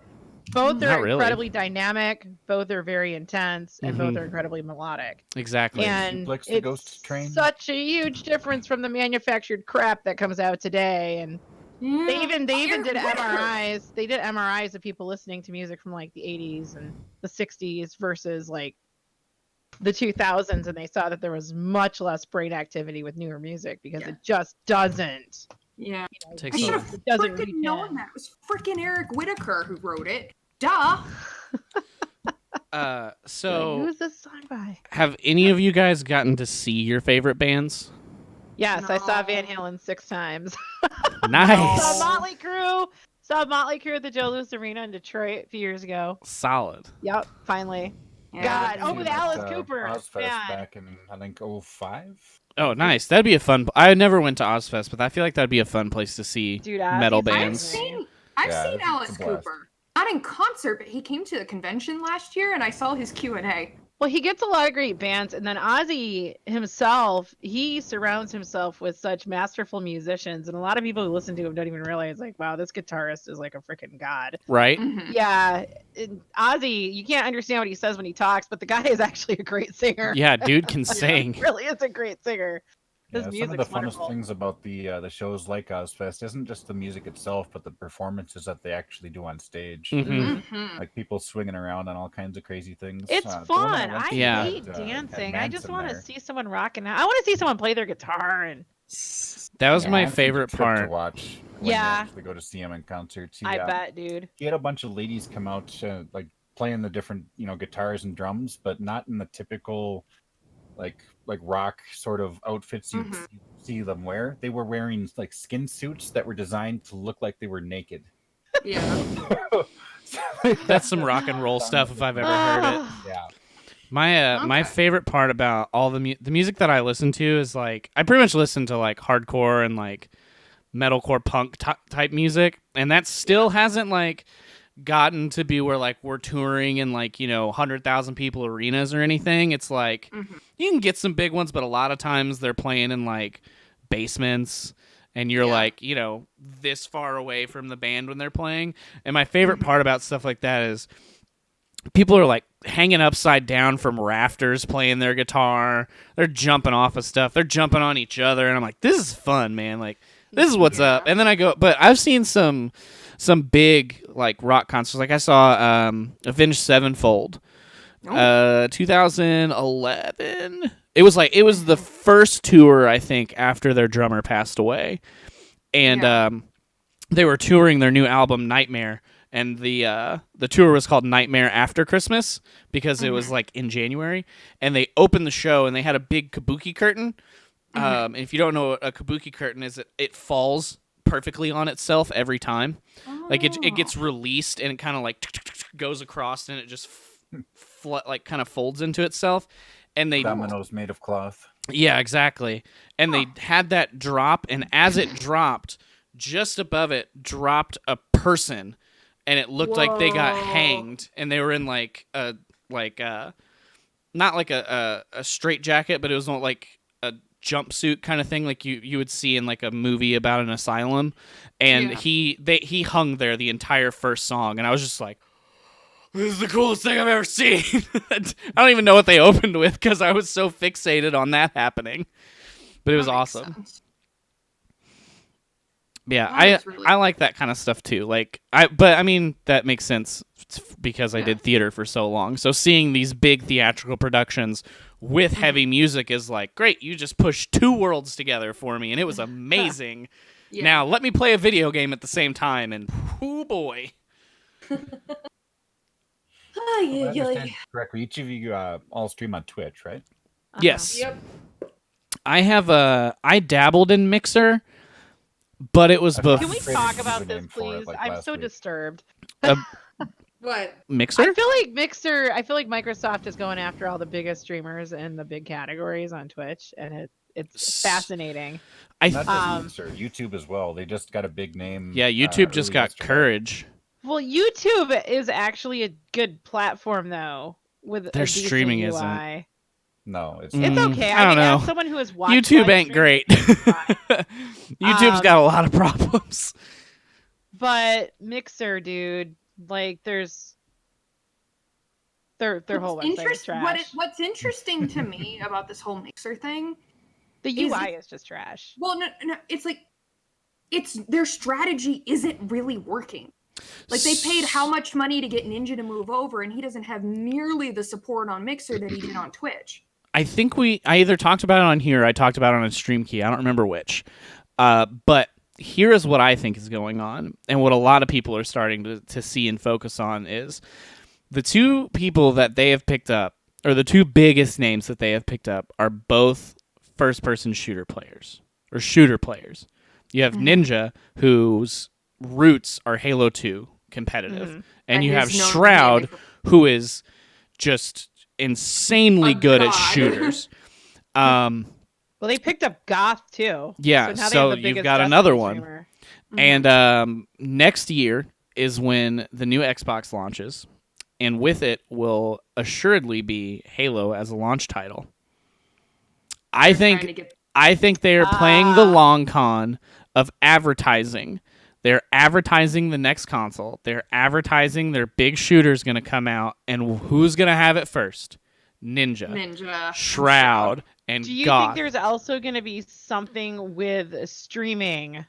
both
Not
are
really.
incredibly dynamic, both are very intense, and both
Mhm.
are incredibly melodic.
Exactly.
And
Suplex the
it's
Ghost Train.
such a huge difference from the manufactured crap that comes out today. And
Yeah.
They even
Eric
did
Whitaker.
MRIs. They did MRIs of people listening to music from like the 80s and the 60s versus like the 2000s, and they saw that there was much less brain activity with newer music because it just doesn't.
Yeah. I
Takes
should
a-
have
It doesn't
freaking
reach
known
in.
that. It was freaking Eric Whitaker who wrote it. Duh.
So
Like, who's this song by?
have any of you guys gotten to see your favorite bands?
Yes, I saw Van
No.
Halen 6 times.
Nice.
Saw Motley Crue at the Joe Louis Arena in Detroit a few years ago.
Solid.
Yep, finally.
Yeah.
God.
Seen
Oh,
him
with
at,
Alice Cooper.
Ozfest
Man.
back in, I think, 05.
Oh, nice. That'd be a fun. I never went to Ozfest, but I feel like that'd be a fun place to see
Dude,
metal
Ozzy's
bands.
amazing.
I've
Yeah,
seen
it's a
Alice
blast.
Cooper. Not in concert, but he came to the convention last year, and I saw his Q&A.
Well, he gets a lot of great bands, and then Ozzy himself, he surrounds himself with such masterful musicians, and a lot of people who listen to him don't even realize, like, wow, this guitarist is like a freaking god.
Right?
Mhm.
Yeah, Ozzy, you can't understand what he says when he talks, but the guy is actually a great singer.
Yeah, dude can sing.
He really is a great singer. His
Yeah, some of
music's
the funnest
wonderful.
things about the shows like Ozfest isn't just the music itself, but the performances that they actually do on stage.
Mhm.
Mhm.
Like people swinging around on all kinds of crazy things.
It's
The one
fun.
that went
I
to
Yeah.
hate
at
dancing. I just
Manson
want to
there.
see someone rocking out. I want to see someone play their guitar and
That was
Yeah,
my
Manson's a
favorite
trip
part.
to watch when
Yeah.
you actually go to see him in concert.
I bet, dude.
He had a bunch of ladies come out like playing the different guitars and drums, but not in the typical like rock sort of outfits you
Mhm.
see them wear. They were wearing like skin suits that were designed to look like they were naked.
Yeah.
That's some rock and roll stuff if I've ever heard it.
Yeah.
My
Okay.
favorite part about all the music that I listen to is like I pretty much listen to like hardcore and like metalcore punk type music, and that still hasn't like gotten to be where like we're touring in like 100,000 people arenas or anything. It's like
Mhm.
you can get some big ones, but a lot of times they're playing in like basements, and you're
Yeah.
like this far away from the band when they're playing. And my favorite part about stuff like that is people are like hanging upside down from rafters playing their guitar. They're jumping off of stuff. They're jumping on each other, and I'm like, this is fun, man. Like, this is what's up. And then I go, but I've seen some big like rock concerts. Like I saw Avenged Sevenfold, 2011. It was the first tour I think after their drummer passed away, and
Yeah.
they were touring their new album Nightmare. And the tour was called Nightmare After Christmas because it was like in January, and they opened the show and they had a big kabuki curtain. And if you don't know what a kabuki curtain is, it falls perfectly on itself every time. Like it gets released and it kind of like goes across and it just like kind of folds into itself. And they
Dominoes made of cloth.
yeah, exactly. And they had that drop, and as it dropped, just above it dropped a person. And it looked like they got
Whoa.
hanged, and they were in like not like a straight jacket, but it was not like a jumpsuit kind of thing, like you would see in like a movie about an asylum. And
Yeah.
he hung there the entire first song, and I was just like, this is the coolest thing I've ever seen. I don't even know what they opened with because I was so fixated on that happening, but it was
That makes
awesome.
sense.
Yeah,
That was really
I like that kind of stuff too. Like but I mean that makes sense because I did theater for so long. So seeing these big theatrical productions with heavy music is like, great, you just pushed two worlds together for me and it was amazing.
Yeah.
Now, let me play a video game at the same time and oh boy.
If I understand correctly, each of you all stream on Twitch, right?
Yes.
Yep.
I dabbled in Mixer, but it was
I thought
Can we
Created
talk
a
about
username
this,
for it,
please?
like,
I'm
last
so
week.
disturbed.
What?
Mixer?
I feel like Microsoft is going after all the biggest streamers in the big categories on Twitch, and it's fascinating.
I
Not
th-
just Mixer, YouTube as well. They just got a big name.
yeah, YouTube just
early
got
yesterday.
courage.
Well, YouTube is actually a good platform though, with
Their
a decent
streaming
UI.
isn't.
No, it's
Mm.
It's okay.
I don't know.
As someone who has watched
YouTube
live
ain't
streaming,
great. YouTube's got a lot of problems.
but Mixer, dude, like their whole website is trash.
What's interesting to me about this whole Mixer thing?
The
is
UI is just trash.
Well, no, it's like it's their strategy isn't really working. Like, they paid how much money to get Ninja to move over, and he doesn't have nearly the support on Mixer that he did on Twitch.
I think I either talked about it on here or I talked about it on Stream Key. I don't remember which. But here is what I think is going on, and what a lot of people are starting to see and focus on is the two people that they have picked up, or the two biggest names that they have picked up, are both first-person shooter players. You have Ninja, whose roots are Halo 2 competitive, and you have Shroud, who is just insanely good at shooters.
Well, they picked up Goth too.
Yeah, so you've got another one.
Streamer.
And next year is when the new Xbox launches, and with it will assuredly be Halo as a launch title. I think they are playing the long con of advertising. They're advertising the next console. They're advertising their big shooter's going to come out, and who's going to have it first? Ninja, Shroud, and
Do you
God.
think there's also going to be something with streaming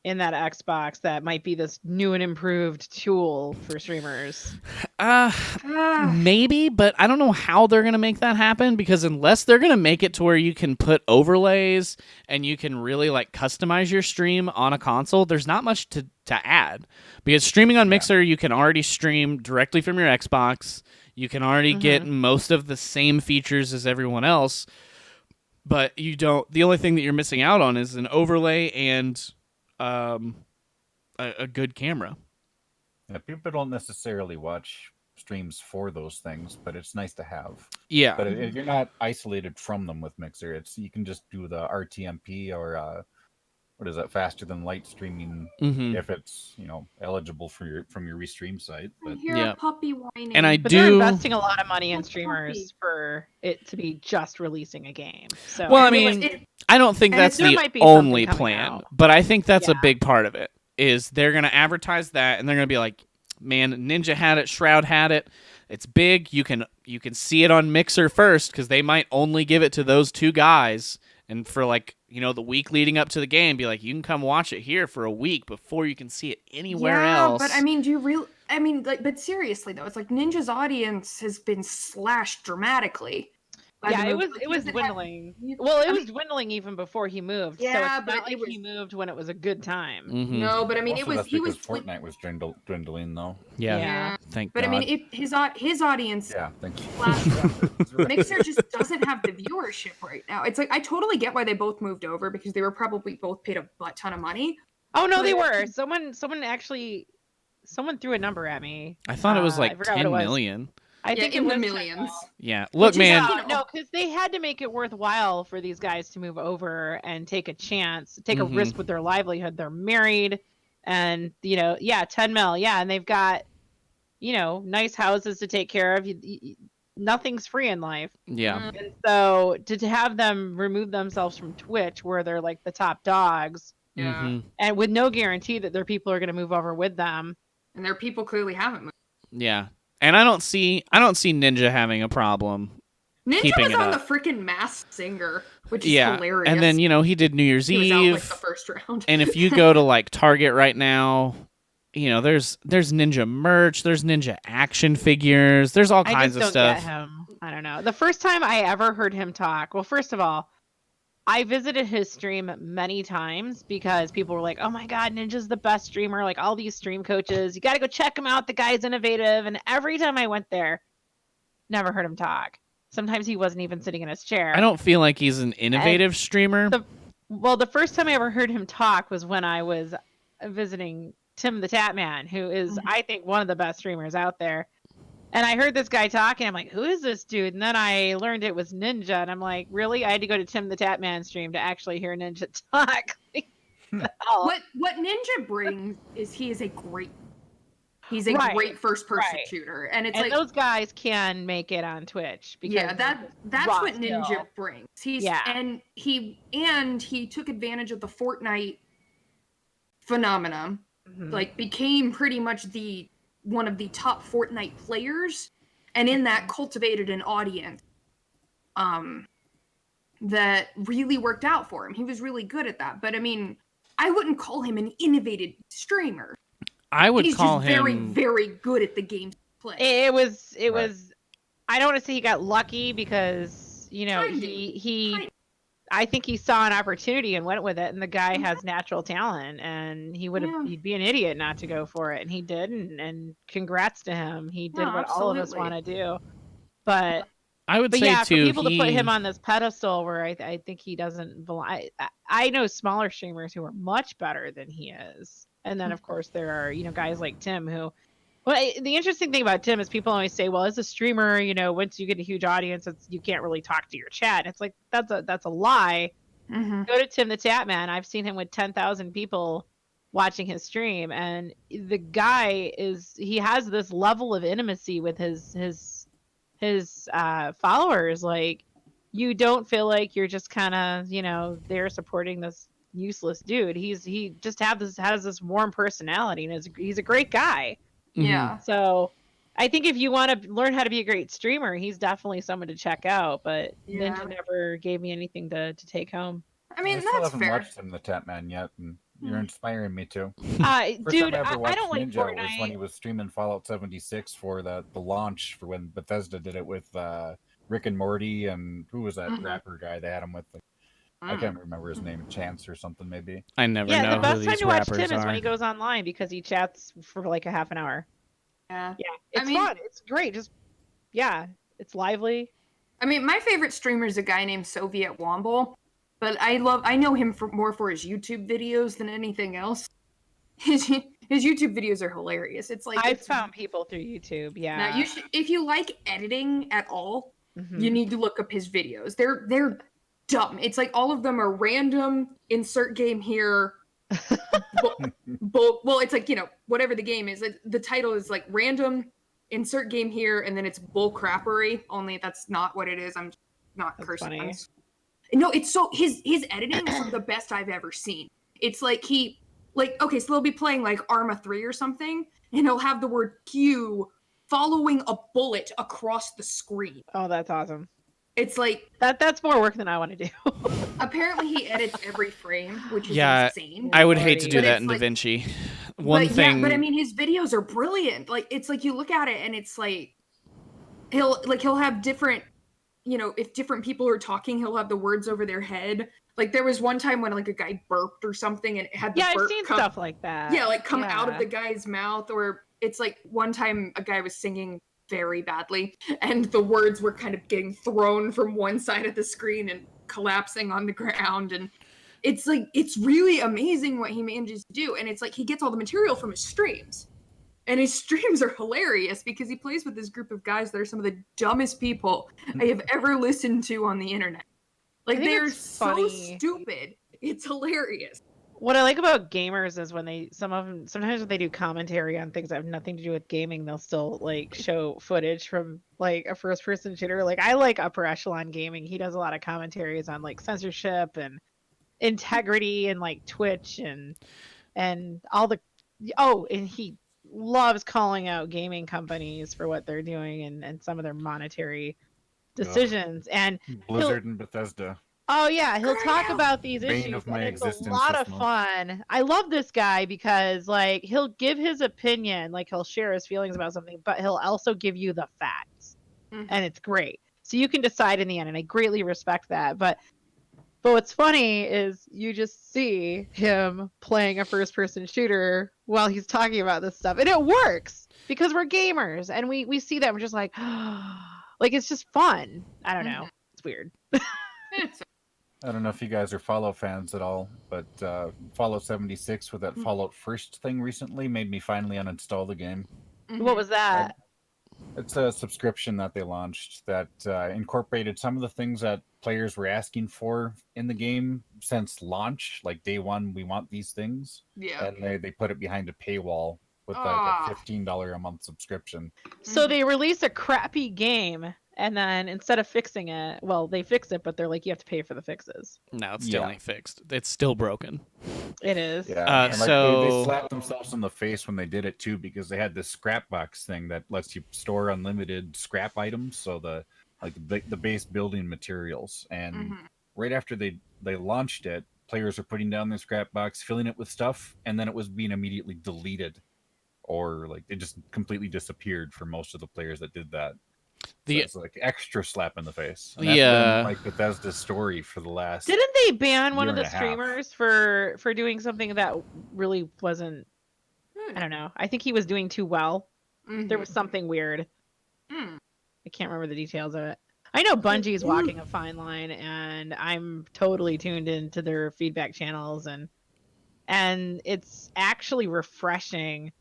in that Xbox that might be this new and improved tool for streamers?
Maybe, but I don't know how they're going to make that happen, because unless they're going to make it to where you can put overlays and you can really like customize your stream on a console, there's not much to add. Because streaming on Mixer, you can already stream directly from your Xbox. You can already get most of the same features as everyone else, but you don't. The only thing that you're missing out on is an overlay and a good camera.
Yeah, people don't necessarily watch streams for those things, but it's nice to have.
Yeah,
but you're not isolated from them with Mixer. You can just do the RTMP or what is that, faster than light streaming, if it's eligible from your restream site. But
I hear a puppy whining.
And
they're investing a lot of money in streamers for it to be just releasing a game. So
well, I mean, I don't think that's the only plan, but I think that's a big part of it. Is they're going to advertise that, and they're going to be like, man, Ninja had it, Shroud had it. It's big. You can see it on Mixer first, because they might only give it to those two guys. And for the week leading up to the game, be like, you can come watch it here for a week before you can see it anywhere else.
But I mean, but seriously though, it's like Ninja's audience has been slashed dramatically.
Yeah, it was dwindling. It was dwindling even before he moved.
Yeah,
so it's not like he moved when it was a good time.
No, but I mean,
Fortnite was dwindling though.
Yeah. Thank God.
But I mean, his audience.
Yeah, thank you.
Mixer just doesn't have the viewership right now. It's like I totally get why they both moved over, because they were probably both paid a butt ton of money.
Oh no, they were. Someone threw a number at me.
I thought it was like 10 million.
I think
in the millions.
Yeah, look, man.
No, because they had to make it worthwhile for these guys to move over and take a chance, take a risk with their livelihood. They're married, and 10 mil, and they've got nice houses to take care of. Nothing's free in life.
Yeah.
And so to have them remove themselves from Twitch, where they're like the top dogs, and with no guarantee that their people are going to move over with them,
and their people clearly haven't moved.
Yeah. And I don't see Ninja having a problem.
Ninja was on the freaking Masked Singer, which is hilarious.
And then he did New Year's Eve.
Was out, like, the first round.
And if you go to like Target right now, there's Ninja merch, there's Ninja action figures, there's all kinds of stuff.
Get him. I don't know. The first time I ever heard him talk, well, first of all, I visited his stream many times because people were like, oh my God, Ninja's the best streamer. Like all these stream coaches, you got to go check him out. The guy's innovative. And every time I went there, never heard him talk. Sometimes he wasn't even sitting in his chair.
I don't feel like he's an innovative streamer.
The first time I ever heard him talk was when I was visiting Tim the Tatman, who is, I think, one of the best streamers out there. And I heard this guy talking. I'm like, who is this dude? And then I learned it was Ninja. And I'm like, really? I had to go to Tim the Tatman stream to actually hear Ninja talk.
What Ninja brings is he's a great first person shooter. And it's like
those guys can make it on Twitch. Because
that's what Ninja brings. And he took advantage of the Fortnite phenomenon. Like became pretty much one of the top Fortnite players, and in that cultivated an audience that really worked out for him. He was really good at that. But I mean, I wouldn't call him an innovative streamer.
I would
He's
call
just
him
very, very good at the games he plays.
It was.
Right.
I don't want to say he got lucky because
Kinda.
he. I think he saw an opportunity and went with it, and the guy has natural talent, and he'd be an idiot not to go for it, and he did, and congrats to him. He did what all of us want to do. But
say
yeah,
too,
for people to put him on this pedestal where I think he doesn't belong. I know smaller streamers who are much better than he is, and then of course there are guys like Tim who. Well, the interesting thing about Tim is people always say, well, as a streamer, once you get a huge audience, you can't really talk to your chat. It's like, that's a lie.
Mm-hmm.
Go to Tim the Tap Man. I've seen him with 10,000 people watching his stream. And the guy he has this level of intimacy with his followers. Like, you don't feel like you're just kind of, there supporting this useless dude. He just has this warm personality, and he's a great guy.
Yeah.
So I think if you want to learn how to be a great streamer, he's definitely someone to check out. But Ninja never gave me anything to take home.
I mean,
I still
that's
haven't
fair.
watched him, the Tap Man, yet, and you're inspiring me to.
Dude,
First time I ever
I
watched
don't like
Ninja
Fortnite.
was when he was streaming Fallout 76 for the launch for when Bethesda did it with Rick and Morty, and who was that rapper guy they had him with? I can't remember his name, Chance or something maybe.
I never know
the best
who
time
these
to watch
rappers
Tim is
are.
when he goes online because he chats for like a half an hour.
Yeah.
It's fun. It's great. It's lively.
I mean, my favorite streamer is a guy named Soviet Womble, but I know him more for his YouTube videos than anything else. His YouTube videos are hilarious. It's like
I've found people through YouTube. Yeah.
Now you should, if you like editing at all, you need to look up his videos. They're dumb. It's like all of them are random. Insert game here. Well, it's like whatever the game is. The title is like random. Insert game here, and then it's bull crappery. Only that's not what it is. I'm not cursing.
Funny.
No, it's so his editing is some of the best I've ever seen. It's like okay, so they'll be playing like Arma 3 or something, and he'll have the word Q following a bullet across the screen.
Oh, that's awesome.
It's like
that's more work than I want to do.
Apparently he edits every frame, which is insane.
I would hate to do
But
that
it's
in
like-
DaVinci.
Yeah, but I mean his videos are brilliant. Like it's like you look at it and it's like he'll have different if different people are talking, he'll have the words over their head. Like there was one time when like a guy burped or something and it had the
I've
burp
seen stuff like that.
Yeah, like come out of the guy's mouth, or it's like one time a guy was singing very badly and the words were kind of getting thrown from one side of the screen and collapsing on the ground, and it's like it's really amazing what he manages to do. And it's like he gets all the material from his streams, and his streams are hilarious because he plays with this group of guys that are some of the dumbest people I have ever listened to on the internet. Like they're so stupid, it's hilarious.
What I like about gamers is when sometimes when they do commentary on things that have nothing to do with gaming, they'll still like show footage from like a first person shooter. Like I like Upper Echelon Gaming. He does a lot of commentaries on like censorship and integrity and like Twitch and all the and he loves calling out gaming companies for what they're doing and some of their monetary decisions. And
Blizzard and Bethesda.
Oh yeah, he'll talk about these
Bane
issues.
of my
and it's a
existence
lot
this
of
month.
fun. I love this guy because like he'll give his opinion, like he'll share his feelings about something, but he'll also give you the facts, and it's great. So you can decide in the end, and I greatly respect that. But what's funny is you just see him playing a first-person shooter while he's talking about this stuff, and it works because we're gamers, and we see that and we're just like, like it's just fun. I don't know, it's weird.
I don't know if you guys are Fallout fans at all, but Fallout 76 with that Fallout First thing recently made me finally uninstall the game.
What was that?
It's a subscription that they launched that incorporated some of the things that players were asking for in the game since launch. Like day one, we want these things.
Yeah.
And they put it behind a paywall with like a $15 a month subscription.
So they release a crappy game, and then instead of fixing it, well, they fix it, but they're like, you have to pay for the fixes.
No, it's still ain't fixed. It's still broken.
It is.
Yeah, and
so
they slapped themselves in the face when they did it too, because they had this scrap box thing that lets you store unlimited scrap items, so the base building materials. And right after they launched it, players are putting down their scrap box, filling it with stuff, and then it was being immediately deleted, or like it just completely disappeared for most of the players that did that. So it's like extra slap in the face. And that's been like Bethesda's story for the last.
Didn't they ban one of the
year and a half.
streamers for doing something that really wasn't? I don't know. I think he was doing too well. There was something weird. I can't remember the details of it. I know Bungie's walking a fine line, and I'm totally tuned into their feedback channels, and it's actually refreshing.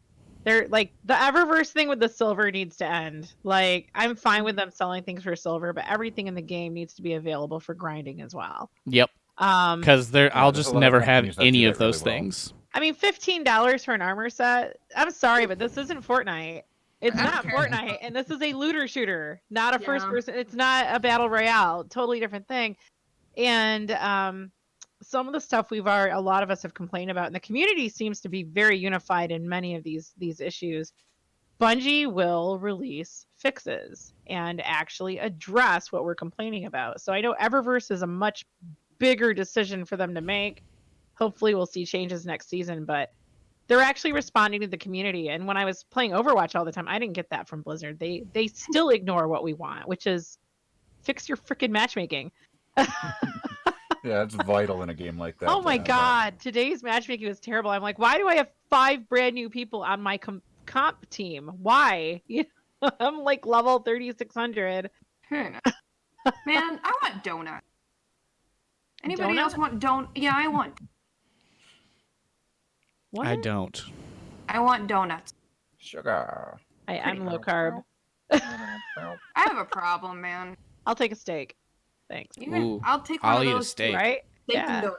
They're like, the Eververse thing with the silver needs to end. Like, I'm fine with them selling things for silver, but everything in the game needs to be available for grinding as well.
Yep. Because I'll just never have any of those
really
things.
I mean, $15 for an armor set. I'm sorry, but this isn't Fortnite. It's not Fortnite, and this is a looter shooter, not a first person. It's not a battle royale. Totally different thing. And some of the stuff a lot of us have complained about, and the community seems to be very unified in many of these issues. Bungie will release fixes and actually address what we're complaining about. So I know Eververse is a much bigger decision for them to make. Hopefully we'll see changes next season, but they're actually responding to the community. And when I was playing Overwatch all the time, I didn't get that from Blizzard. They still ignore what we want, which is fix your freaking matchmaking.
Yeah, it's vital in a game like that.
Oh my god, today's matchmaking was terrible. I'm like, why do I have 5 brand new people on my comp team? Why? I'm like level 3600.
Man, I want donuts. Anybody else want donut? Yeah, I want.
What?
I don't.
I want donuts.
Sugar.
I'm low carb.
I have a problem, man.
I'll take a steak. Thanks.
I'll take one of those
steak.
too,
Right?
Steak and donut.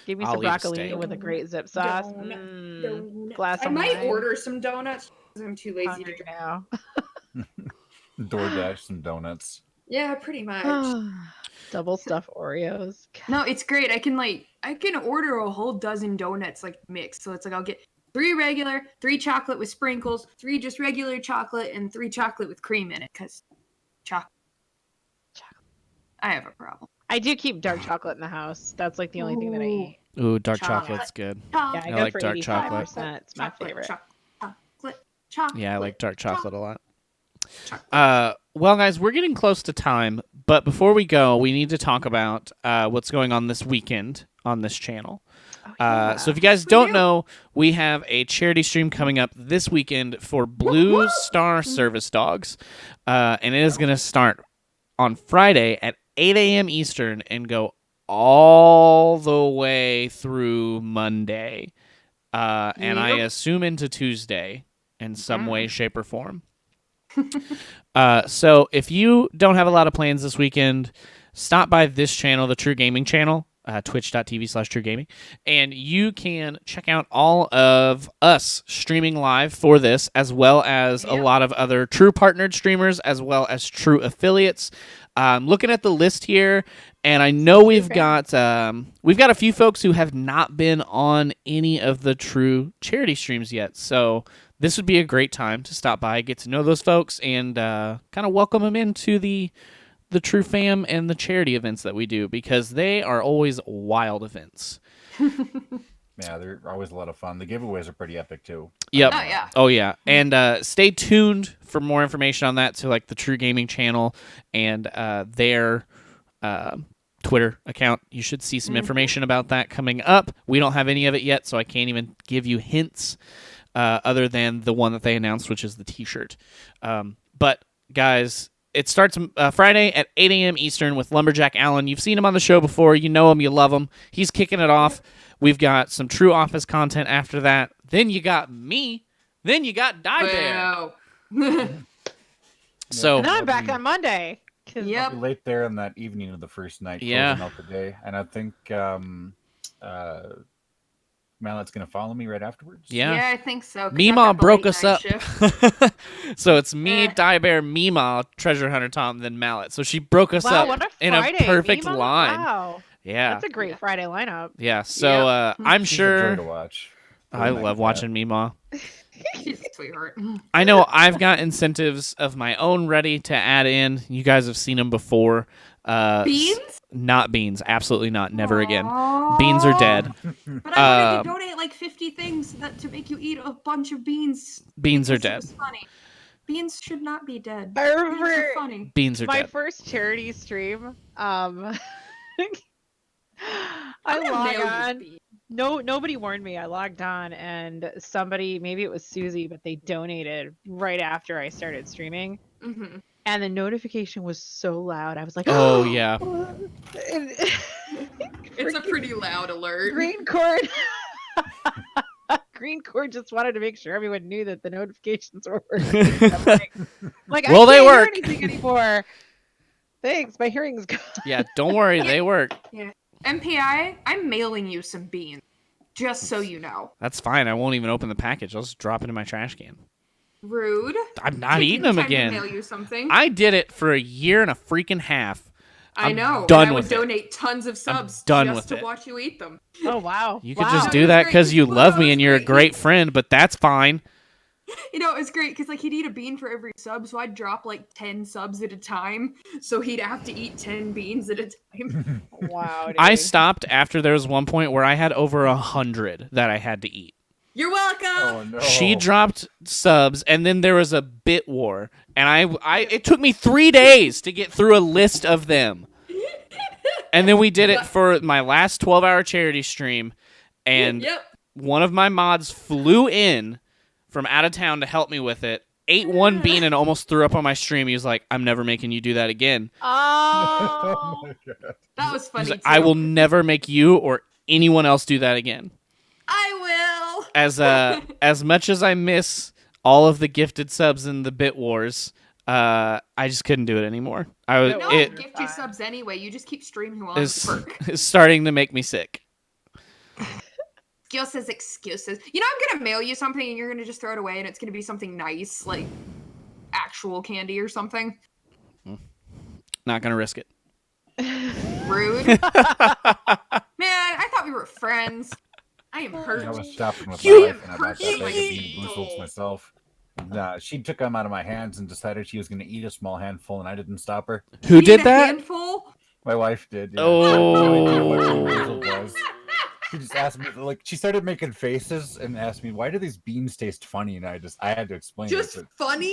Give me
I'll
some
eat a
broccoli
steak.
with a great zip sauce.
Donut.
Glass
I
of
might
wine.
order some donuts because I'm too lazy to
Hungry
drink.
now.
DoorDash some donuts.
Yeah, pretty much.
Double stuffed Oreos.
No, it's great. I can order a whole dozen donuts like mixed. So it's like I'll get 3 regular, 3 chocolate with sprinkles, 3 just regular chocolate, and 3 chocolate with cream in it. Because chocolate. I have a problem.
I do keep dark chocolate in the house. That's like the only thing that I eat.
Ooh, dark
Chocolate.
chocolate's good.
Yeah,
Chocolate.
I
I
go
like
for
dark
85%.
chocolate.
It's my favorite.
Chocolate.
Yeah, I like dark chocolate a lot.
Chocolate.
Well, guys, we're getting close to time, but before we go, we need to talk about what's going on this weekend on this channel. So if you guys don't know, we have a charity stream coming up this weekend for Blue Star Service Dogs, and it is going to start on Friday at 8 a.m. Eastern and go all the way through Monday, and I assume into Tuesday in some way, shape, or form. So if you don't have a lot of plans this weekend, stop by this channel, the TRUgaming channel, twitch.tv/TRUgaming, and you can check out all of us streaming live for this, as well as a lot of other True partnered streamers, as well as True affiliates. Looking at the list here, and I know we've got a few folks who have not been on any of the True charity streams yet, so this would be a great time to stop by, get to know those folks, and kind of welcome them into the TRUfam and the charity events that we do, because they are always wild events.
Yeah, they're always a lot of fun. The giveaways are pretty epic too.
Yep.
Oh, yeah.
Oh yeah. And stay tuned for more information on that to like the TRUgaming channel and their Twitter account. You should see some information about that coming up. We don't have any of it yet, so I can't even give you hints other than the one that they announced, which is the T-shirt. But guys, it starts Friday at 8 a.m. Eastern with Lumberjack Allen. You've seen him on the show before. You know him. You love him. He's kicking it off. We've got some True Office content after that. Then you got me. Then you got Diebear.
Wow.
So
And then I'm back on Monday.
Yep.
I'll be late there on that evening of the first night,
Yeah.
closing out the day, and I think Mallet's gonna follow me right afterwards.
yeah.
I think so. 'cause I've
Mima
got the
broke
late
us
night
up.
shift.
So it's me,
Yeah.
Diebear, Mima, Treasure Hunter Tom, then Mallet. So she broke us
Wow,
up
what a
in a
Friday,
perfect
Mima.
line.
Wow.
Yeah.
That's a great Friday lineup.
Yeah. So I'm
She's a joy
sure
to watch.
I love watching Mima.
She's a sweetheart.
I know I've got incentives of my own ready to add in. You guys have seen them before.
Beans?
Not beans. Absolutely not. Never again.
Aw.
Beans are dead.
But I wanted to
Um,
donate like 50 things to make you eat a bunch of beans.
Beans are
because
dead.
It was funny. Beans should not be dead.
I
Beans
remember
are funny.
Beans are
my
dead.
first charity stream. I
I'm gonna
log
mail you
on.
beans.
Nobody warned me. I logged on and somebody, maybe it was Susie, but they donated right after I started streaming.
Mm-hmm.
And the notification was so loud. I was like,
Oh, yeah.
And-
It's a pretty loud alert.
Green Cord. Green Cord just wanted to make sure everyone knew that the notifications were working. I'm like,
Well,
I
they
can't
work.
hear anything anymore. Thanks, my hearing's gone.
Yeah, don't worry. They work.
Yeah. MPI, I'm mailing you some beans. Just so you know.
That's fine. I won't even open the package. I'll just drop it in my trash can.
Rude.
I'm not
Taking
eating them
time to
again.
mail you something.
I did it for a year and a freaking half.
I
I'm
know.
done
and I would
with it.
donate tons of subs
done
just
with
to
it.
watch you eat them.
Oh, wow.
You could
Wow.
just
It
do
was
that
great.
because you
Well,
love
it
me
was
and you're a
great.
great friend, but that's fine.
You know, it's great because like he'd eat a bean for every sub, so I'd drop like 10 subs at a time. So he'd have to eat 10 beans at a time.
Wow. Dude.
I stopped after there was one point where I had over 100 that I had to eat.
You're welcome.
Oh no.
She dropped subs, and then there was a bit war, and I it took me 3 days to get through a list of them. And then we did it for my last 12-hour charity stream, and
Yep.
one of my mods flew in from out of town to help me with it, ate one bean and almost threw up on my stream. He was like, I'm never making you do that again.
Oh.
Oh my god.
That was
He
funny
was like,
too.
I will never make you or anyone else do that again.
I will.
As much as I miss all of the gifted subs in the Bit Wars, I just couldn't do it anymore.
No,
No,
It
I gift you subs anyway. You just keep streaming while
is
I'm at work.
is starting to make me sick.
Excuses. You know, I'm gonna mail you something and you're gonna just throw it away and it's gonna be something nice, like actual candy or something.
Not gonna risk it.
Rude. Man, I thought we were friends. I am hurt.
I was shopping with
You-
my wife and I bought that bag of bean
You-
boozles myself. And, she took them out of my hands and decided she was going to eat a small handful, and I didn't stop her.
Who
You
did
need a
that?
handful?
My wife did. Yeah.
Oh.
She had no idea what Bean Boozled was. She just asked me, like, she started making faces and asked me, "Why do these beans taste funny?" And I had to explain
Just
it.
funny?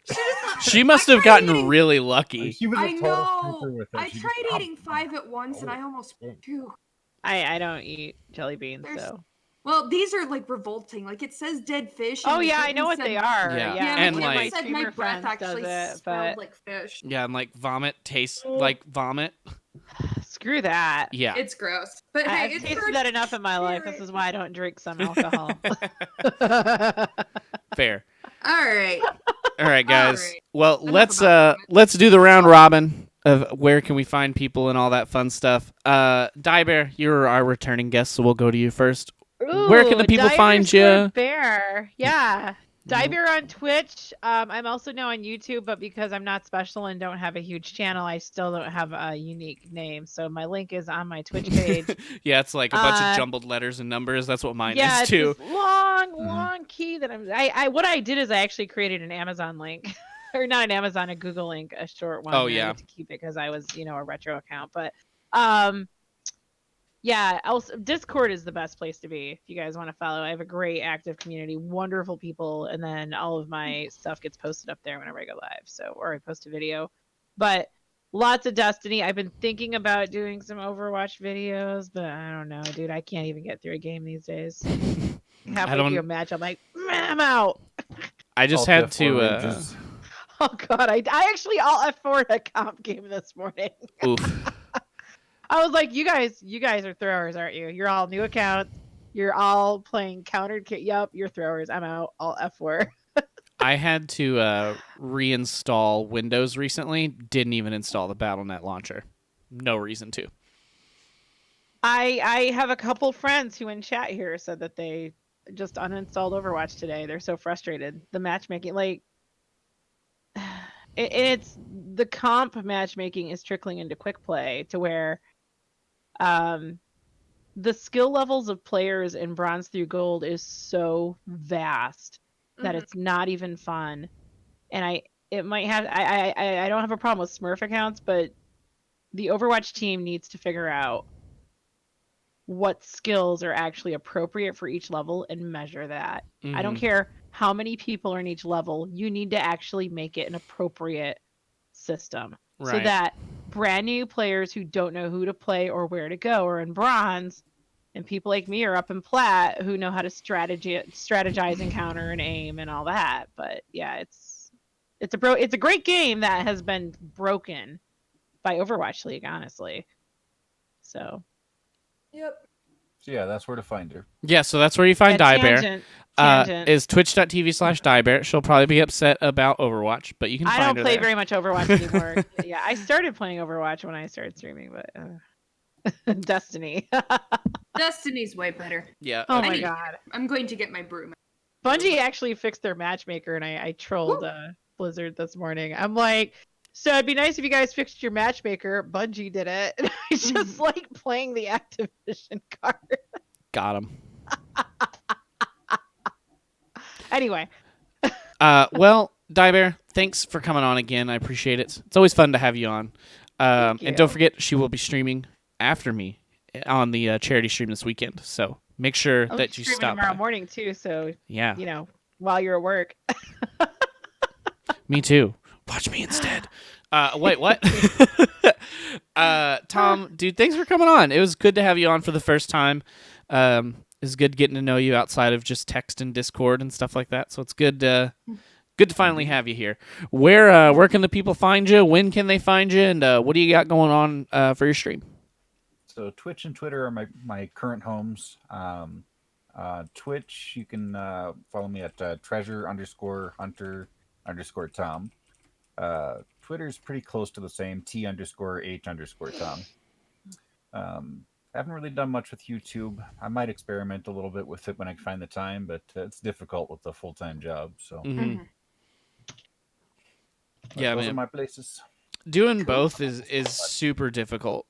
She just thought-
She must
I
have
tried
gotten
eating-
really
But
lucky.
she was a
I
total
know.
trooper with it.
I
She
tried
just-
eating 5 at once and I almost phew.
I don't eat jelly beans,
There's-
so.
Well, these are like revolting. Like it says dead fish. and
Oh yeah, I
McKibben
know what
said-
they are.
Yeah.
Yeah,
And,
McKibben
like-
said my
streamer
breath
friends
actually
does it,
smelled
but
like fish.
Yeah, and like vomit tastes like vomit.
screw that.
Yeah.
It's gross. But hey,
I've
it's
tasted
for
that enough in my life. This
spirit.
is why I don't drink some alcohol.
Fair.
All right.
All right, guys.
Alright.
Well,
Enough
let's
about vomit.
let's do the round robin of where can we find people and all that fun stuff. Diebear, you're our returning guest, so we'll go to you first. Where can the people
Diebear
find
Square
ya?
Bear. Yeah. Diebear on Twitch. I'm also now on YouTube, but because I'm not special and don't have a huge channel, I still don't have a unique name. So my link is on my Twitch page.
Yeah, it's like a bunch of
Uh,
jumbled letters and numbers. That's what mine
yeah,
is
it's
too.
this long key that I what I did is I actually created an Amazon link. Or not an Amazon, a Google link, a short one.
Oh,
and I
yeah.
get to keep it because I was, a retro account. But yeah, also Discord is the best place to be if you guys want to follow. I have a great active community, wonderful people, and then all of my stuff gets posted up there whenever I go live. So or I post a video. But lots of Destiny. I've been thinking about doing some Overwatch videos, but I don't know, dude. I can't even get through a game these days. Halfway
don't-
through a match, I'm like, I'm out.
I just
Alt
had
F4
to.
ranges.
Oh god, I actually all F4 a comp game this morning.
Oof.
I was like, you guys are throwers, aren't you? You're all new accounts. You're all playing countered kit. Yup, you're throwers. I'm out. All F4.
I had to reinstall Windows recently. Didn't even install the BattleNet launcher. No reason to.
I have a couple friends who in chat here said that they just uninstalled Overwatch today. They're so frustrated. The matchmaking, like, it's the comp matchmaking is trickling into quick play to where the skill levels of players in bronze through gold is so vast that it's not even fun. And I don't have a problem with Smurf accounts, but the Overwatch team needs to figure out what skills are actually appropriate for each level and measure that. I don't care how many people are in each level. You need to actually make it an appropriate system so
Right.
that brand new players who don't know who to play or where to go are in bronze, and people like me are up in plat who know how to strategize and counter and aim and all that. But yeah, it's a great game that has been broken by Overwatch League, honestly. So
Yep.
So yeah, that's where to find her.
Yeah, so that's where you find
yeah,
Diebear.
tangent.
Is twitch.tv/Diebear. She'll probably be upset about Overwatch, but you can
I
find
don't
her
play
there.
very much Overwatch anymore. Yeah, I started playing Overwatch when I started streaming, but Destiny.
Destiny's way better.
Yeah.
Oh
I
my
need-
god.
I'm going to get my broom.
Bungie actually fixed their matchmaker, and I trolled Blizzard this morning. I'm like, so it'd be nice if you guys fixed your matchmaker. Bungie did it. And I just like playing the Activision card.
Got him.
Anyway.
Well, Diebear, thanks for coming on again. I appreciate it. It's always fun to have you on.
Thank
And
you.
don't forget, she will be streaming after me on the charity stream this weekend. So make sure
I'll
that
be
you
streaming
stop
tomorrow
by.
morning too, so
Yeah,
you know, while you're at work.
me too. Watch me instead. Wait, what? Tom, dude, thanks for coming on. It was good to have you on for the first time. It's good getting to know you outside of just text and Discord and stuff like that. So it's good to finally have you here. Where can the people find you? When can they find you? And what do you got going on for your stream?
So Twitch and Twitter are my current homes. Twitch, you can follow me at treasure_hunter_Tom. Twitter's pretty close to the same, T_H_Tom. Haven't really done much with YouTube. I might experiment a little bit with it when I find the time, but it's difficult with a full-time job. So
Mm-hmm. Yeah,
those
man.
are my places.
Doing both is super difficult.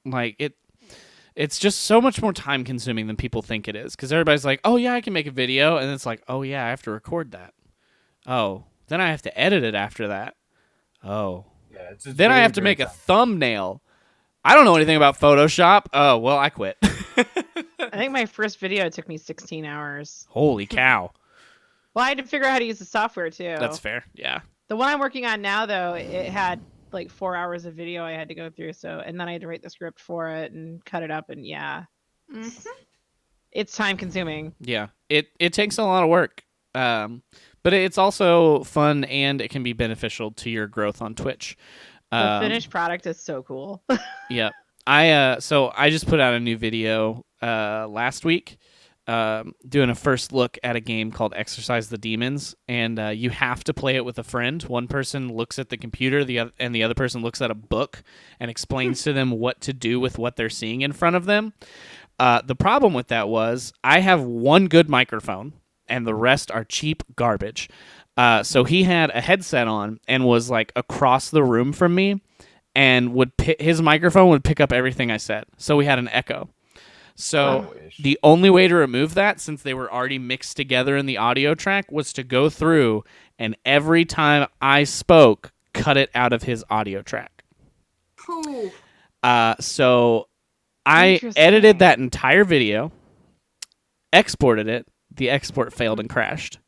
Like it's just so much more time consuming than people think it is. Because everybody's like, oh yeah, I can make a video, and it's like, oh yeah, I have to record that. Oh, then I have to edit it after that. Oh,
Yeah, it's
then I have to make a thumbnail. I don't know anything about Photoshop. Oh well, I quit.
I think my first video took me 16 hours.
Holy cow,
Well, I had to figure out how to use the software too.
that's fair. Yeah.
The one I'm working on now, though, it had like 4 hours of video I had to go through. So, and then I had to write the script for it and cut it up, and yeah, it's time consuming.
Yeah, it takes a lot of work, but it's also fun and it can be beneficial to your growth on Twitch.
The finished product is so cool.
Yeah, so I just put out a new video last week, doing a first look at a game called Exercise the Demons, and you have to play it with a friend. One person looks at the computer, and the other person looks at a book and explains to them what to do with what they're seeing in front of them. The problem with that was I have one good microphone, and the rest are cheap garbage. So he had a headset on and was like across the room from me, and his microphone would pick up everything I said. So we had an echo. So the only way to remove that, since they were already mixed together in the audio track, was to go through and every time I spoke, cut it out of his audio track.
Oh.
So I edited that entire video, exported it. The export failed and crashed.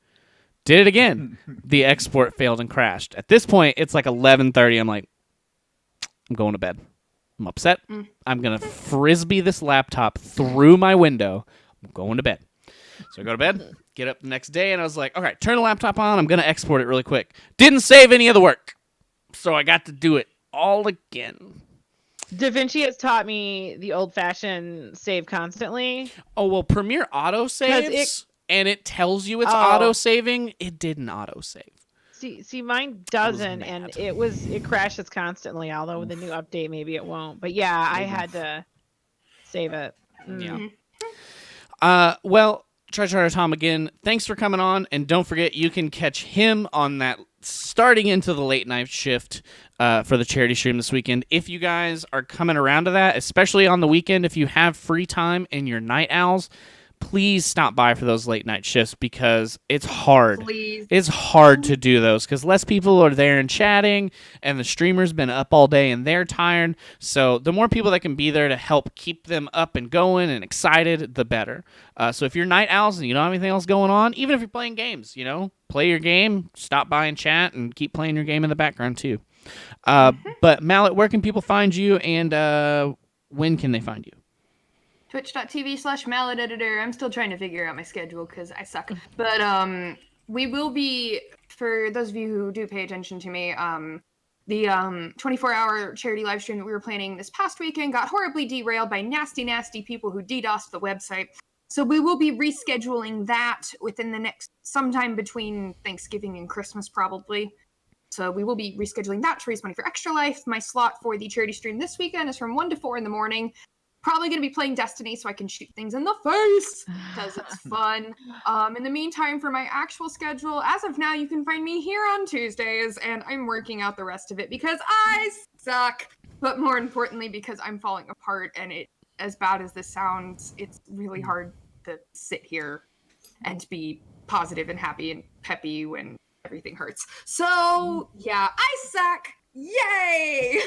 Did it again. The export failed and crashed. At this point, it's like 11:30. I'm like, I'm going to bed. I'm upset. I'm going to frisbee this laptop through my window. I'm going to bed. So I go to bed, get up the next day, and I was like, all right, turn the laptop on. I'm going to export it really quick. Didn't save any of the work. So I got to do it all again.
DaVinci has taught me the old-fashioned save constantly.
Oh, well, Premiere auto-saves, and it tells you it's auto-saving. It didn't auto-save.
See, mine doesn't, and it crashes constantly. Although with the new update, maybe it won't. But yeah, I had to save it.
Yeah. Well, Treasure Tom again. Thanks for coming on, and don't forget you can catch him on that starting into the late night shift for the charity stream this weekend. If you guys are coming around to that, especially on the weekend, if you have free time and you're night owls, please stop by for those late night shifts because it's hard.
Please.
It's hard to do those because less people are there and chatting, and the streamer's been up all day and they're tired. So the more people that can be there to help keep them up and going and excited, the better. So if you're night owls and you don't have anything else going on, even if you're playing games, play your game, stop by and chat, and keep playing your game in the background too. But Mallet, where can people find you, and when can they find you?
Twitch.tv/Mallet Editor. I'm still trying to figure out my schedule because I suck. But we will be, for those of you who do pay attention to me, the 24-hour charity live stream that we were planning this past weekend got horribly derailed by nasty people who DDoSed the website. So we will be rescheduling that within the next, sometime between Thanksgiving and Christmas probably. So we will be rescheduling that to raise money for Extra Life. My slot for the charity stream this weekend is from 1 to 4 in the morning. Probably going to be playing Destiny so I can shoot things in the face because it's fun. In the meantime, for my actual schedule, as of now, you can find me here on Tuesdays, and I'm working out the rest of it because I suck. But more importantly, because I'm falling apart, and as bad as this sounds, it's really hard to sit here and be positive and happy and peppy when everything hurts. So, yeah, I suck. Yay!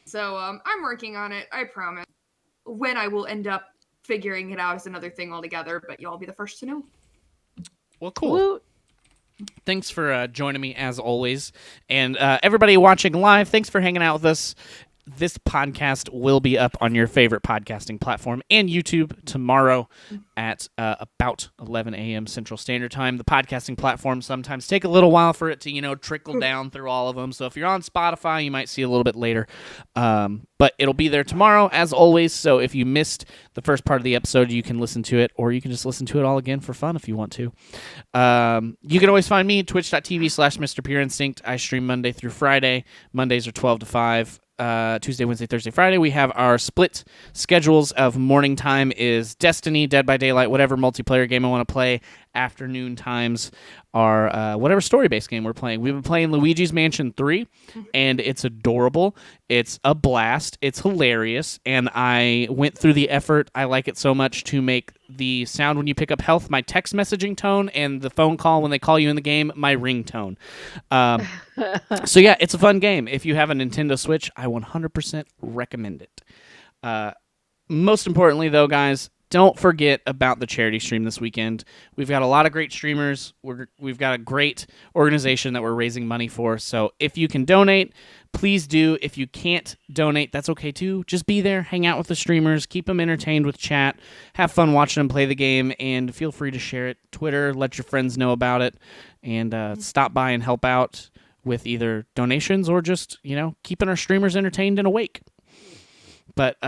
So, I'm working on it, I promise. When I will end up figuring it out is another thing altogether, but y'all be the first to know.
Well, cool. Thanks for joining me, as always. And everybody watching live, thanks for hanging out with us. This podcast will be up on your favorite podcasting platform and YouTube tomorrow at about 11 a.m. Central Standard Time. The podcasting platforms sometimes take a little while for it to, trickle down through all of them. So if you're on Spotify, you might see a little bit later. But it'll be there tomorrow, as always. So if you missed the first part of the episode, you can listen to it, or you can just listen to it all again for fun if you want to. You can always find me at twitch.tv/Mr. Pure Instinct. I stream Monday through Friday. Mondays are 12 to 5. Tuesday, Wednesday, Thursday, Friday. We have our split schedules of morning time is Destiny, Dead by Daylight, whatever multiplayer game I want to play. Afternoon times are whatever story-based game we're playing. We've been playing Luigi's Mansion 3, and it's adorable. It's a blast. It's hilarious, and I went through the effort. I like it so much to make the sound when you pick up health my text messaging tone, and the phone call when they call you in the game my ringtone. So yeah, it's a fun game. If you have a Nintendo Switch, I 100% recommend it. Most importantly, though, guys, don't forget about the charity stream this weekend. We've got a lot of great streamers. We've got a great organization that we're raising money for. So if you can donate, please do. If you can't donate, that's okay too. Just be there, hang out with the streamers, keep them entertained with chat, have fun watching them play the game, and feel free to share it. Twitter, let your friends know about it, and stop by and help out with either donations or just, keeping our streamers entertained and awake. But,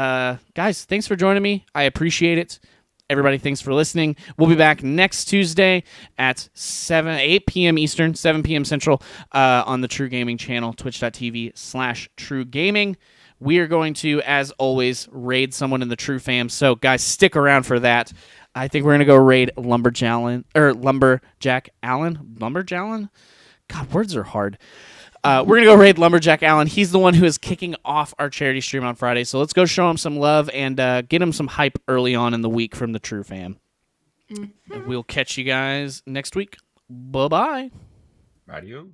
guys, thanks for joining me. I appreciate it. Everybody, thanks for listening. We'll be back next Tuesday at 8 p.m. Eastern, 7 p.m. Central on the TRUgaming channel, twitch.tv/TRUgaming. We are going to, as always, raid someone in the TRUfam. So, guys, stick around for that. I think we're going to go raid Lumberjack Allen. Lumberjallen? God, words are hard. We're going to go raid Lumberjack Allen. He's the one who is kicking off our charity stream on Friday. So let's go show him some love and get him some hype early on in the week from the TRUfam. And we'll catch you guys next week. Bye-bye.
Adios.